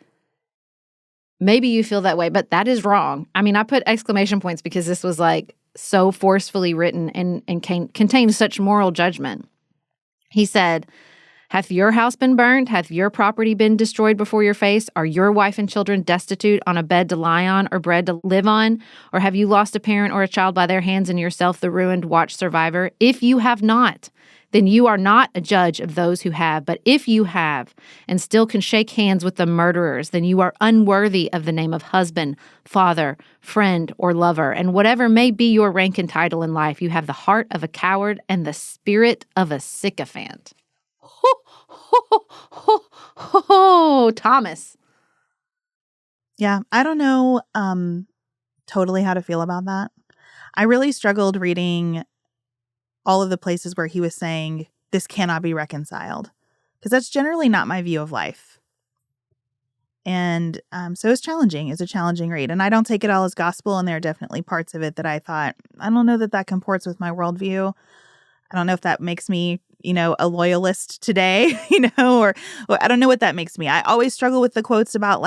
maybe you feel that way, but that is wrong. I mean, I put exclamation points because this was like so forcefully written and contained such moral judgment. He said, hath your house been burned? Hath your property been destroyed before your face? Are your wife and children destitute, on a bed to lie on or bread to live on? Or have you lost a parent or a child by their hands and yourself the ruined watch survivor? If you have not, then you are not a judge of those who have. But if you have and still can shake hands with the murderers, then you are unworthy of the name of husband, father, friend, or lover. And whatever may be your rank and title in life, you have the heart of a coward and the spirit of a sycophant. Thomas. Yeah, I don't know totally how to feel about that. I really struggled reading all of the places where he was saying this cannot be reconciled, because that's generally not my view of life. And so it's challenging. It's a challenging read. And I don't take it all as gospel, and there are definitely parts of it that I thought, I don't know that comports with my worldview. I don't know if that makes me, a loyalist today, or I don't know what that makes me. I always struggle with the quotes about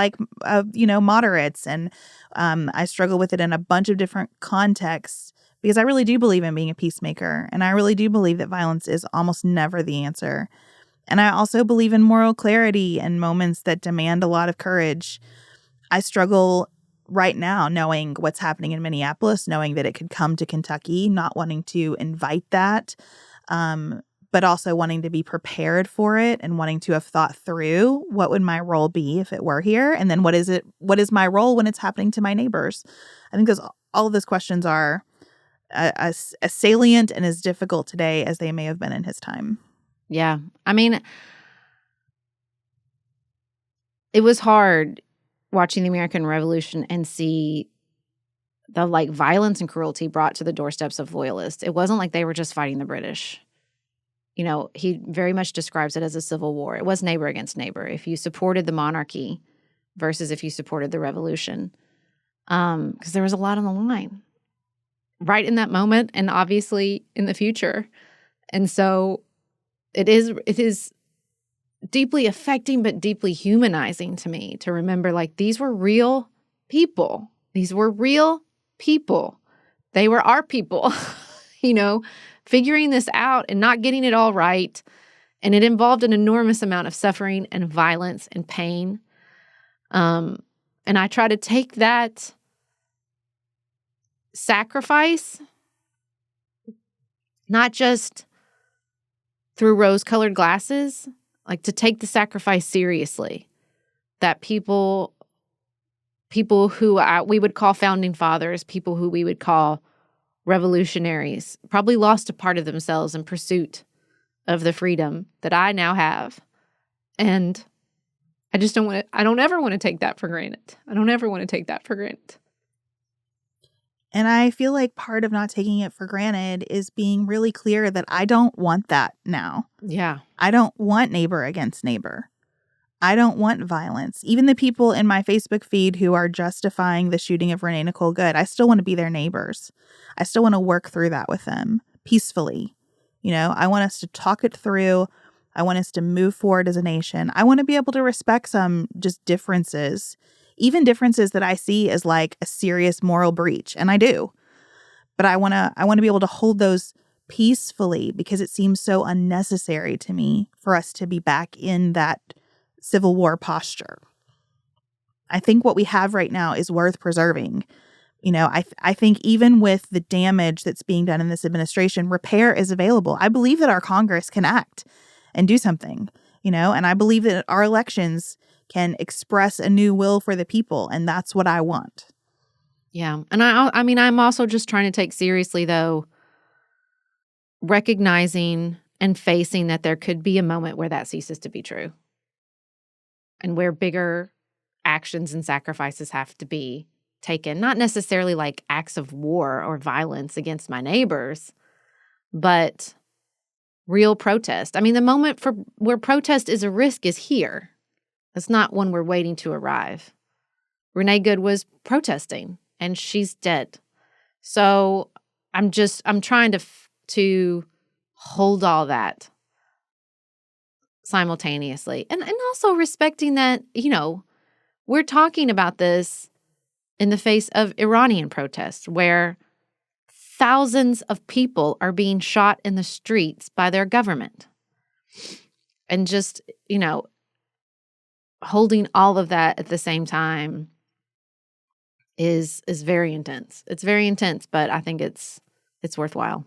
moderates. And I struggle with it in a bunch of different contexts because I really do believe in being a peacemaker. And I really do believe that violence is almost never the answer. And I also believe in moral clarity and moments that demand a lot of courage. I struggle right now knowing what's happening in Minneapolis, knowing that it could come to Kentucky, not wanting to invite that, but also wanting to be prepared for it and wanting to have thought through what would my role be if it were here, and then what is my role when it's happening to my neighbors. I think all of those questions are as salient and as difficult today as they may have been in his time. Yeah, I mean, it was hard watching the American Revolution and see the violence and cruelty brought to the doorsteps of loyalists. It wasn't like they were just fighting the British. He very much describes it as a civil war. It was neighbor against neighbor. If you supported the monarchy versus if you supported the revolution, because there was a lot on the line right in that moment and obviously in the future. And so it is deeply affecting but deeply humanizing to me to remember these were real people. These were real people. They were our people, figuring this out and not getting it all right. And it involved an enormous amount of suffering and violence and pain. And I try to take that sacrifice, not just through rose-colored glasses, to take the sacrifice seriously. That people who we would call founding fathers, people who we would call revolutionaries, probably lost a part of themselves in pursuit of the freedom that I now have. And I just I don't ever want to take that for granted. I don't ever want to take that for granted. And I feel like part of not taking it for granted is being really clear that I don't want that now. Yeah. I don't want neighbor against neighbor. I don't want violence. Even the people in my Facebook feed who are justifying the shooting of Renee Nicole Good, I still want to be their neighbors. I still want to work through that with them peacefully. I want us to talk it through. I want us to move forward as a nation. I want to be able to respect some just differences, even differences that I see as a serious moral breach. And I do. But I want to be able to hold those peacefully because it seems so unnecessary to me for us to be back in that Civil War posture. I think what we have right now is worth preserving. I think even with the damage that's being done in this administration, repair is available. I believe that our Congress can act and do something, and I believe that our elections can express a new will for the people, and that's what I want. Yeah. And I mean, I'm also just trying to take seriously, though, recognizing and facing that there could be a moment where that ceases to be true and where bigger actions and sacrifices have to be taken, not necessarily like acts of war or violence against my neighbors, but real protest. I mean, the moment for where protest is a risk is here. It's not one we're waiting to arrive. Renee Good was protesting and she's dead. So I'm trying to hold all that simultaneously. And also respecting that, we're talking about this in the face of Iranian protests where thousands of people are being shot in the streets by their government. And just, holding all of that at the same time is very intense. It's very intense, but I think it's worthwhile.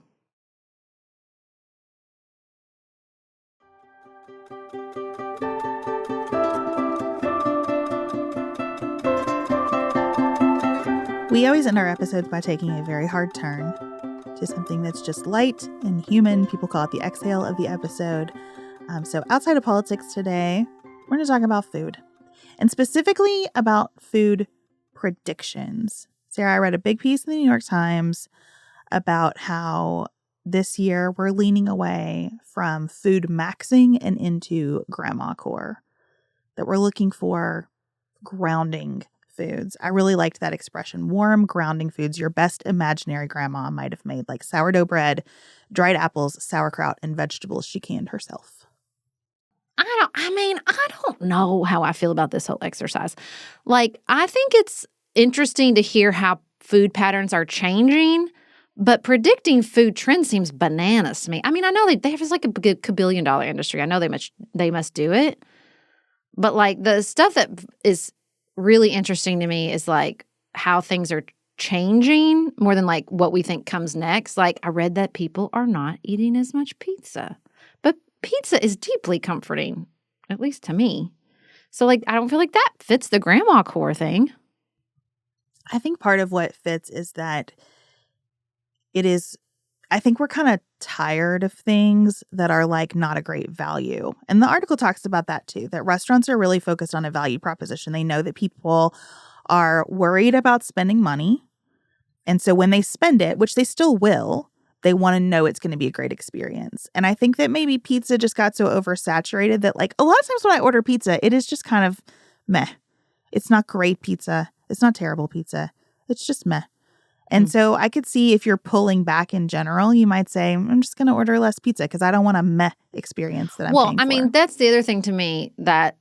We always end our episodes by taking a very hard turn to something that's just light and human. People call it the exhale of the episode. So outside of politics today, we're going to talk about food, and specifically about food predictions. Sarah, I read a big piece in the New York Times about how this year we're leaning away from food maxing and into grandma core, that we're looking for grounding foods. I really liked that expression, warm grounding foods your best imaginary grandma might have made, like sourdough bread, dried apples, sauerkraut, and vegetables she canned herself. I don't know how I feel about this whole exercise. Like, I think it's interesting to hear how food patterns are changing, but predicting food trends seems bananas to me. I mean, I know they have like a $1 billion industry. I know they must do it. But like the stuff that is really interesting to me is like how things are changing more than like what we think comes next. Like I read that people are not eating as much pizza, but pizza is deeply comforting, at least to me. So like I don't feel like that fits the grandma core thing. I think part of what fits is that I think we're kind of tired of things that are like not a great value. And the article talks about that too, that restaurants are really focused on a value proposition. They know that people are worried about spending money. And so when they spend it, which they still will, they want to know it's going to be a great experience. And I think that maybe pizza just got so oversaturated that like a lot of times when I order pizza, it is just kind of meh. It's not great pizza. It's not terrible pizza. It's just meh. And so I could see if you're pulling back in general, you might say, I'm just going to order less pizza because I don't want a meh experience that I'm paying for. Mean, that's the other thing to me that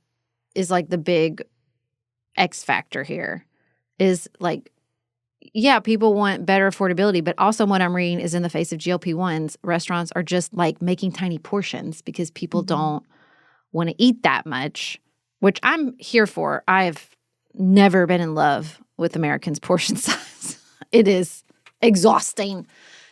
is like the big X factor here is like, yeah, people want better affordability, but also what I'm reading is in the face of GLP-1s, restaurants are just like making tiny portions because people don't want to eat that much, which I'm here for. I've never been in love with Americans' portion size. It is exhausting.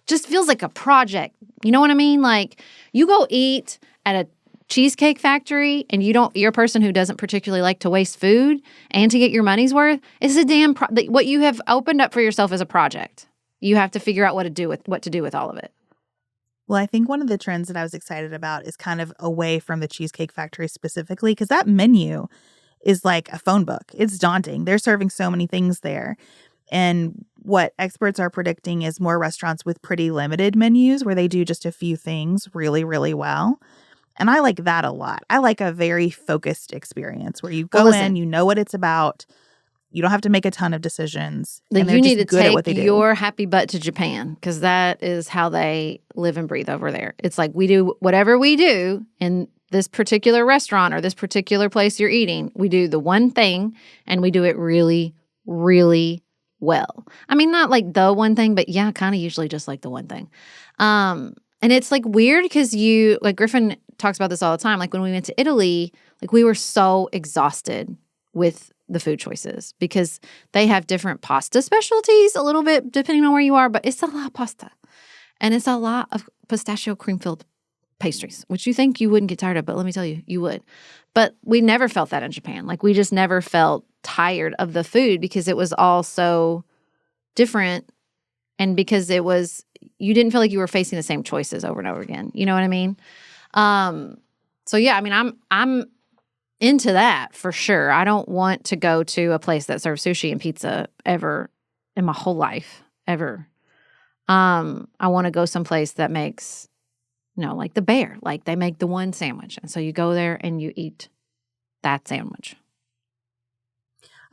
Just feels like a project. You know what I mean? Like you go eat at a cheesecake factory and you're a person who doesn't particularly like to waste food and to get your money's worth. It's a damn what you have opened up for yourself is a project. You have to figure out what to do with all of it. Well, I think one of the trends that I was excited about is kind of away from the Cheesecake Factory specifically, because that menu is like a phone book. It's daunting. They're serving so many things there. And what experts are predicting is more restaurants with pretty limited menus where they do just a few things really, really well. And I like that a lot. I like a very focused experience where you go in, you know what it's about. You don't have to make a ton of decisions. And you need to take your happy butt to Japan because that is how they live and breathe over there. It's like we do whatever we do in this particular restaurant or this particular place you're eating. We do the one thing and we do it really, really well. I mean, not like the one thing, but yeah, kind of usually just like the one thing. And it's like weird because like Griffin talks about this all the time. Like when we went to Italy, like we were so exhausted with the food choices because they have different pasta specialties a little bit depending on where you are, but it's a lot of pasta. And it's a lot of pistachio cream-filled pastries, which you think you wouldn't get tired of, but let me tell you, you would. But we never felt that in Japan. Like we just never felt tired of the food because it was all so different and because you didn't feel like you were facing the same choices over and over again. You know what I mean? So yeah, I mean, I'm into that for sure. I don't want to go to a place that serves sushi and pizza ever in my whole life, ever. I want to go someplace that makes, like the Bear, like they make the one sandwich. And so you go there and you eat that sandwich.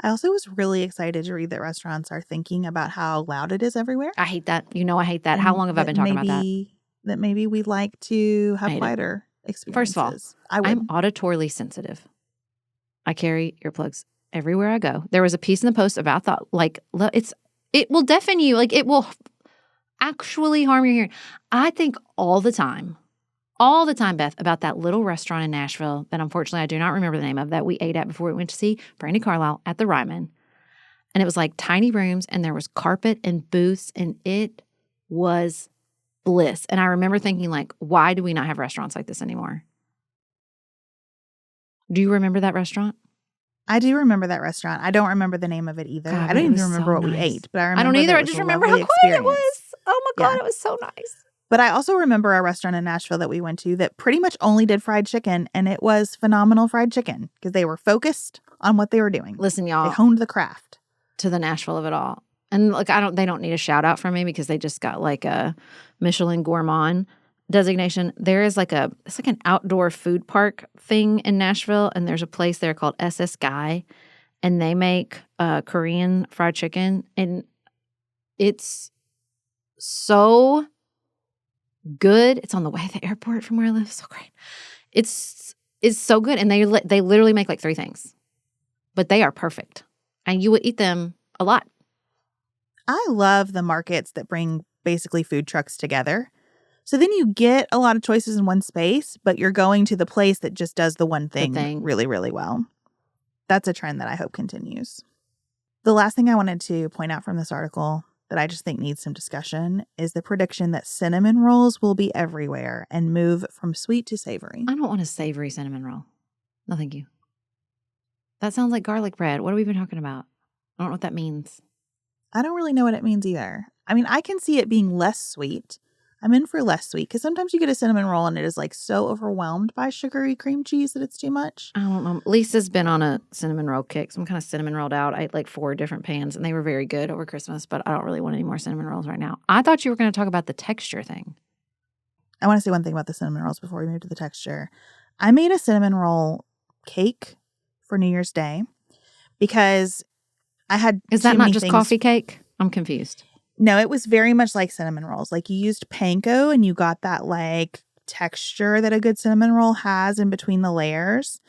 I also was really excited to read that restaurants are thinking about how loud it is everywhere. I hate that. I hate that. How long have I been talking about that? That maybe we'd like to have quieter experiences. First of all, I'm auditorily sensitive. I carry earplugs everywhere I go. There was a piece in the Post about that. Like, it will deafen you. Like, it will actually harm your hearing. I think all the time, Beth, about that little restaurant in Nashville that unfortunately I do not remember the name of that we ate at before we went to see Brandy Carlisle at the Ryman. And it was like tiny rooms and there was carpet and booths and it was bliss. And I remember thinking like, why do we not have restaurants like this anymore? Do you remember that restaurant? I do remember that restaurant. I don't remember the name of it either. God, I don't even remember what we ate, but I remember. I don't either. I just remember how quiet it was. Oh my God, It was so nice. But I also remember a restaurant in Nashville that we went to that pretty much only did fried chicken, and it was phenomenal fried chicken because they were focused on what they were doing. Listen, y'all. They honed the craft. To the Nashville of it all. And like they don't need a shout out from me because they just got like a Michelin Gourmand designation. There is it's like an outdoor food park thing in Nashville, and there's a place there called SS Guy, and they make Korean fried chicken, and it's so good. It's on the way to the airport from where I live. It's so great. It's so good, and they literally make like 3 things, but they are perfect, and you would eat them a lot. I love the markets that bring basically food trucks together. So then you get a lot of choices in one space, but you're going to the place that just does the one thing really, really well. That's a trend that I hope continues. The last thing I wanted to point out from this article that I just think needs some discussion is the prediction that cinnamon rolls will be everywhere and move from sweet to savory. I don't want a savory cinnamon roll. No, thank you. That sounds like garlic bread. What are we even talking about? I don't know what that means. I don't really know what it means either. I mean, I can see it being less sweet. I'm in for less sweet because sometimes you get a cinnamon roll and it is like so overwhelmed by sugary cream cheese that it's too much. I don't know. Lisa's been on a cinnamon roll kick. So I'm kind of cinnamon rolled out. I ate like 4 different pans and they were very good over Christmas, but I don't really want any more cinnamon rolls right now. I thought you were going to talk about the texture thing. I want to say one thing about the cinnamon rolls before we move to the texture. I made a cinnamon roll cake for New Year's Day because I had Is that not just coffee cake? I'm confused. No, it was very much like cinnamon rolls. Like you used panko and you got that like texture that a good cinnamon roll has in between the layers.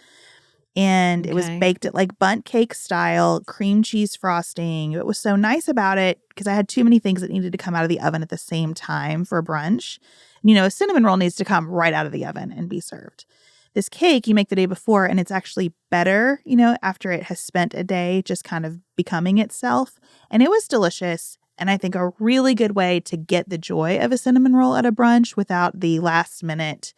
And it was baked at like bundt cake style, cream cheese frosting. It was so nice about it because I had too many things that needed to come out of the oven at the same time for brunch. A cinnamon roll needs to come right out of the oven and be served. This cake you make the day before and it's actually better, after it has spent a day just kind of becoming itself. And it was delicious. And I think a really good way to get the joy of a cinnamon roll at a brunch without the last minute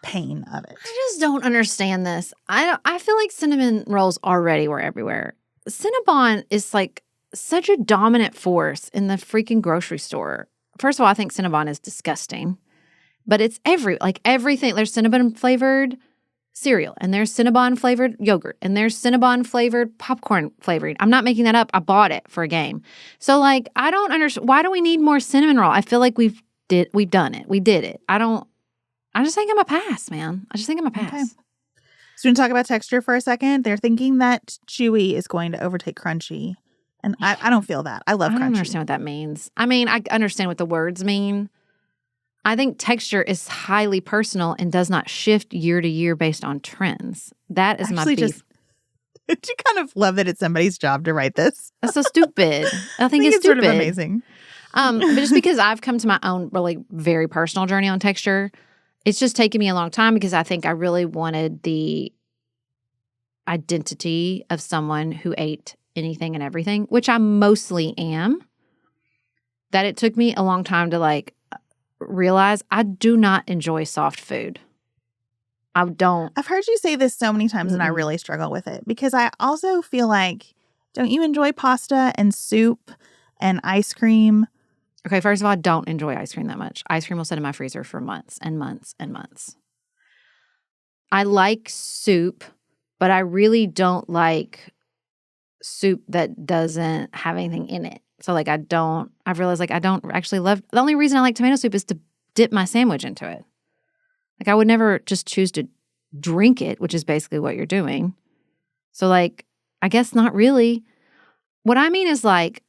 pain of it. I just don't understand this. I feel like cinnamon rolls already were everywhere. Cinnabon is like such a dominant force in the freaking grocery store. First of all, I think Cinnabon is disgusting. But it's everything. There's Cinnabon flavored cereal, and there's Cinnabon flavored yogurt, and there's Cinnabon flavored popcorn flavoring. I'm not making that up. I bought it for a game. So I don't understand. Why do we need more cinnamon roll? I feel like we've done it. We did it. I just think I'm a pass, man. I just think I'm a pass. Okay. So we talk about texture for a second. They're thinking that chewy is going to overtake crunchy. And I don't feel that. I love crunchy. I don't understand what that means. I mean, I understand what the words mean. I think texture is highly personal and does not shift year to year based on trends. That is my beef. Did you kind of love that it's somebody's job to write this? That's so stupid. I think it's stupid. Sort of amazing. But just because I've come to my own really very personal journey on texture, it's just taken me a long time because I think I really wanted the identity of someone who ate anything and everything, which I mostly am, that it took me a long time to like realize I do not enjoy soft food. I don't. I've heard you say this so many times and I really struggle with it because I also feel like, don't you enjoy pasta and soup and ice cream? Okay, first of all, I don't enjoy ice cream that much. Ice cream will sit in my freezer for months and months and months. I like soup, but I really don't like soup that doesn't have anything in it. So like I've realized like I don't actually love, the only reason I like tomato soup is to dip my sandwich into it. Like I would never just choose to drink it, which is basically what you're doing. So like, I guess not really. What I mean is like,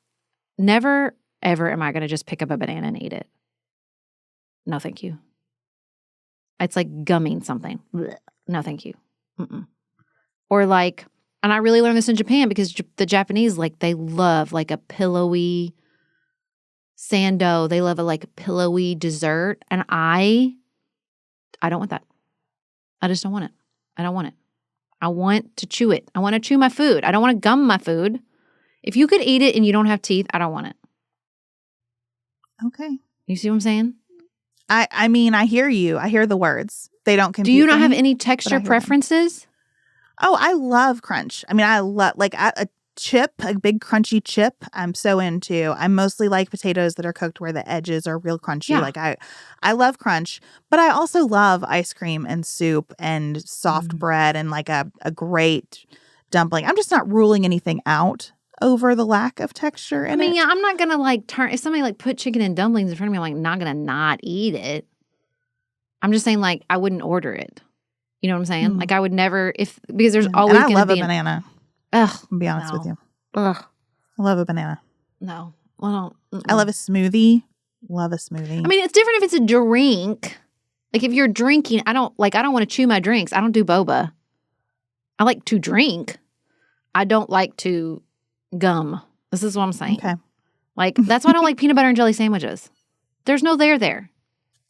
never ever am I going to just pick up a banana and eat it. No, thank you. It's like gumming something. Blech. No, thank you. Mm-mm. Or like, and I really learned this in Japan because the Japanese, like they love like a pillowy sando. They love a like pillowy dessert. And I don't want that. I just don't want it. I don't want it. I want to chew it. I want to chew my food. I don't want to gum my food. If you could eat it and you don't have teeth, I don't want it. Okay. You see what I'm saying? I mean, I hear you. I hear the words. They don't compute. Do you not for have me, any texture preferences? Oh, I love crunch. I mean, I love like a chip, a big crunchy chip. I'm so into. I mostly like potatoes that are cooked where the edges are real crunchy. Yeah. Like I love crunch, but I also love ice cream and soup and soft bread and like a great dumpling. I'm just not ruling anything out over the lack of texture in it. Yeah, I'm not gonna like if somebody like put chicken and dumplings in front of me, I'm like not gonna not eat it. I'm just saying like I wouldn't order it. You know what I'm saying? Like I would never because there's always and I love be a banana. Ugh. I'll be honest with you. Ugh. I love a banana. No. Well, I love a smoothie. Love a smoothie. I mean, it's different if it's a drink. Like if you're drinking, I don't want to chew my drinks. I don't do boba. I like to drink. I don't like to gum. This is what I'm saying. Okay. Like that's why I don't like peanut butter and jelly sandwiches. There's no there.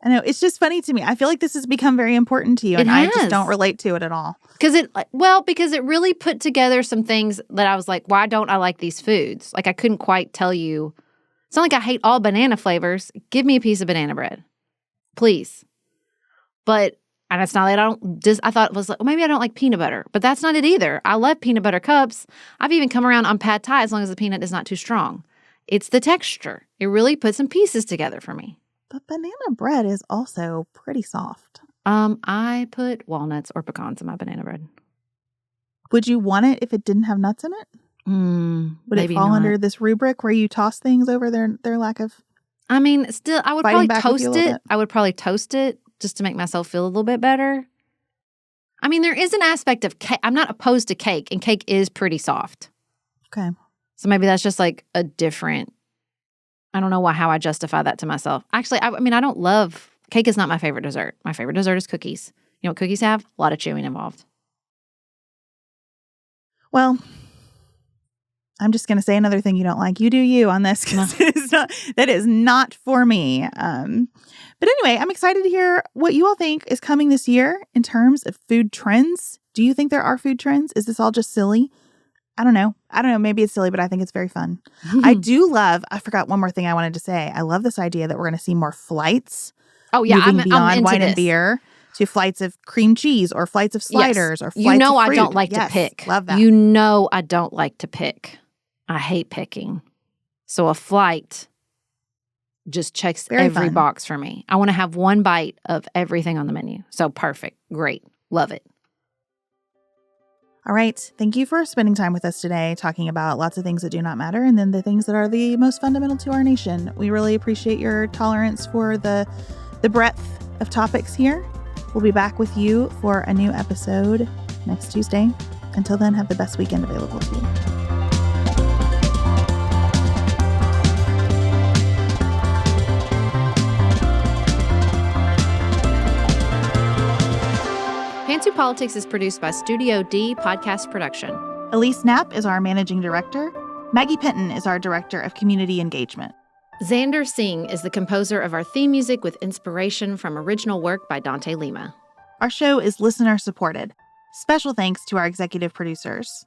I know. It's just funny to me. I feel like this has become very important to you, and I just don't relate to it at all. Because it really put together some things that I was like, why don't I like these foods? Like I couldn't quite tell you. It's not like I hate all banana flavors. Give me a piece of banana bread, please. But and it's not that I thought it was like, well, maybe I don't like peanut butter, but that's not it either. I love peanut butter cups. I've even come around on pad thai as long as the peanut is not too strong. It's the texture. It really put some pieces together for me. But banana bread is also pretty soft. I put walnuts or pecans in my banana bread. Would you want it if it didn't have nuts in it? Would it fall under this rubric where you toss things over their lack of? I mean, still, I would probably toast it. I would probably toast it just to make myself feel a little bit better. I mean, there is an aspect of cake. I'm not opposed to cake, and cake is pretty soft. Okay. So maybe that's just like a different. I don't know how I justify that to myself. Actually, I mean, I don't love cake. Is not my favorite dessert. My favorite dessert is cookies. You know what cookies have? A lot of chewing involved. Well, I'm just going to say another thing you don't like. You do you on this because that is not for me. But anyway, I'm excited to hear what you all think is coming this year in terms of food trends. Do you think there are food trends? Is this all just silly? I don't know. Maybe it's silly, but I think it's very fun. I forgot one more thing I wanted to say. I love this idea that we're going to see more flights. Oh, yeah. I'm beyond into wine this. And beer to flights of cream cheese or flights of sliders or flights of fruit. I don't like to pick. Love that. You know I don't like to pick. I hate picking. So a flight just checks every box for me. I want to have one bite of everything on the menu. So perfect. Great. Love it. All right. Thank you for spending time with us today, talking about lots of things that do not matter and then the things that are the most fundamental to our nation. We really appreciate your tolerance for the breadth of topics here. We'll be back with you for a new episode next Tuesday. Until then, have the best weekend available to you. Pantsuit Politics is produced by Studio D Podcast Production. Elise Knapp is our managing director. Maggie Penton is our director of community engagement. Xander Singh is the composer of our theme music with inspiration from original work by Dante Lima. Our show is listener supported. Special thanks to our executive producers.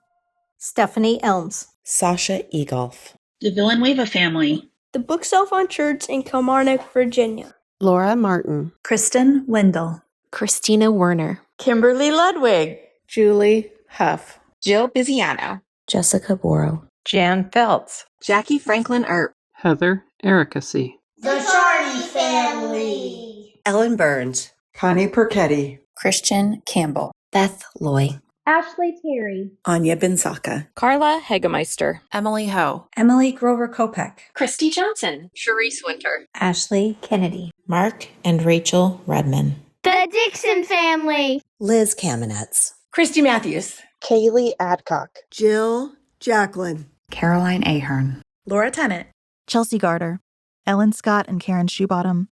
Stephanie Elms. Sasha Egolf. The Villanueva family. The Bookshelf on Church in Kilmarnock, Virginia. Laura Martin. Kristen Wendell. Christina Werner. Kimberly Ludwig. Julie Huff. Jill Biziano. Jessica Borrow. Jan Feltz. Jackie Franklin Earp. Heather Ericacy. The Shardy family. Ellen Burns. Connie Perchetti. Christian Campbell. Beth Loy. Ashley Terry. Anya Bensaka. Carla Hegemeister. Emily Ho. Emily Grover Kopek. Christy Johnson. Sharice Winter. Ashley Kennedy. Mark and Rachel Redman. The Dixon family. Liz Kamenetz. Christy Matthews. Kaylee Adcock. Jill Jacqueline. Caroline Ahern. Laura Tennant. Chelsea Garter. Ellen Scott and Karen Shoebottom.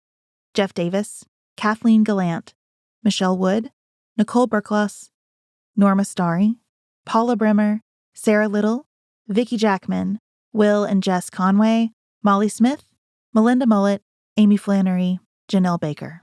Jeff Davis. Kathleen Gallant. Michelle Wood. Nicole Burkloss. Norma Starry, Paula Bremer, Sarah Little, Vicki Jackman, Will and Jess Conway, Molly Smith, Melinda Mullet, Amy Flannery, Janelle Baker.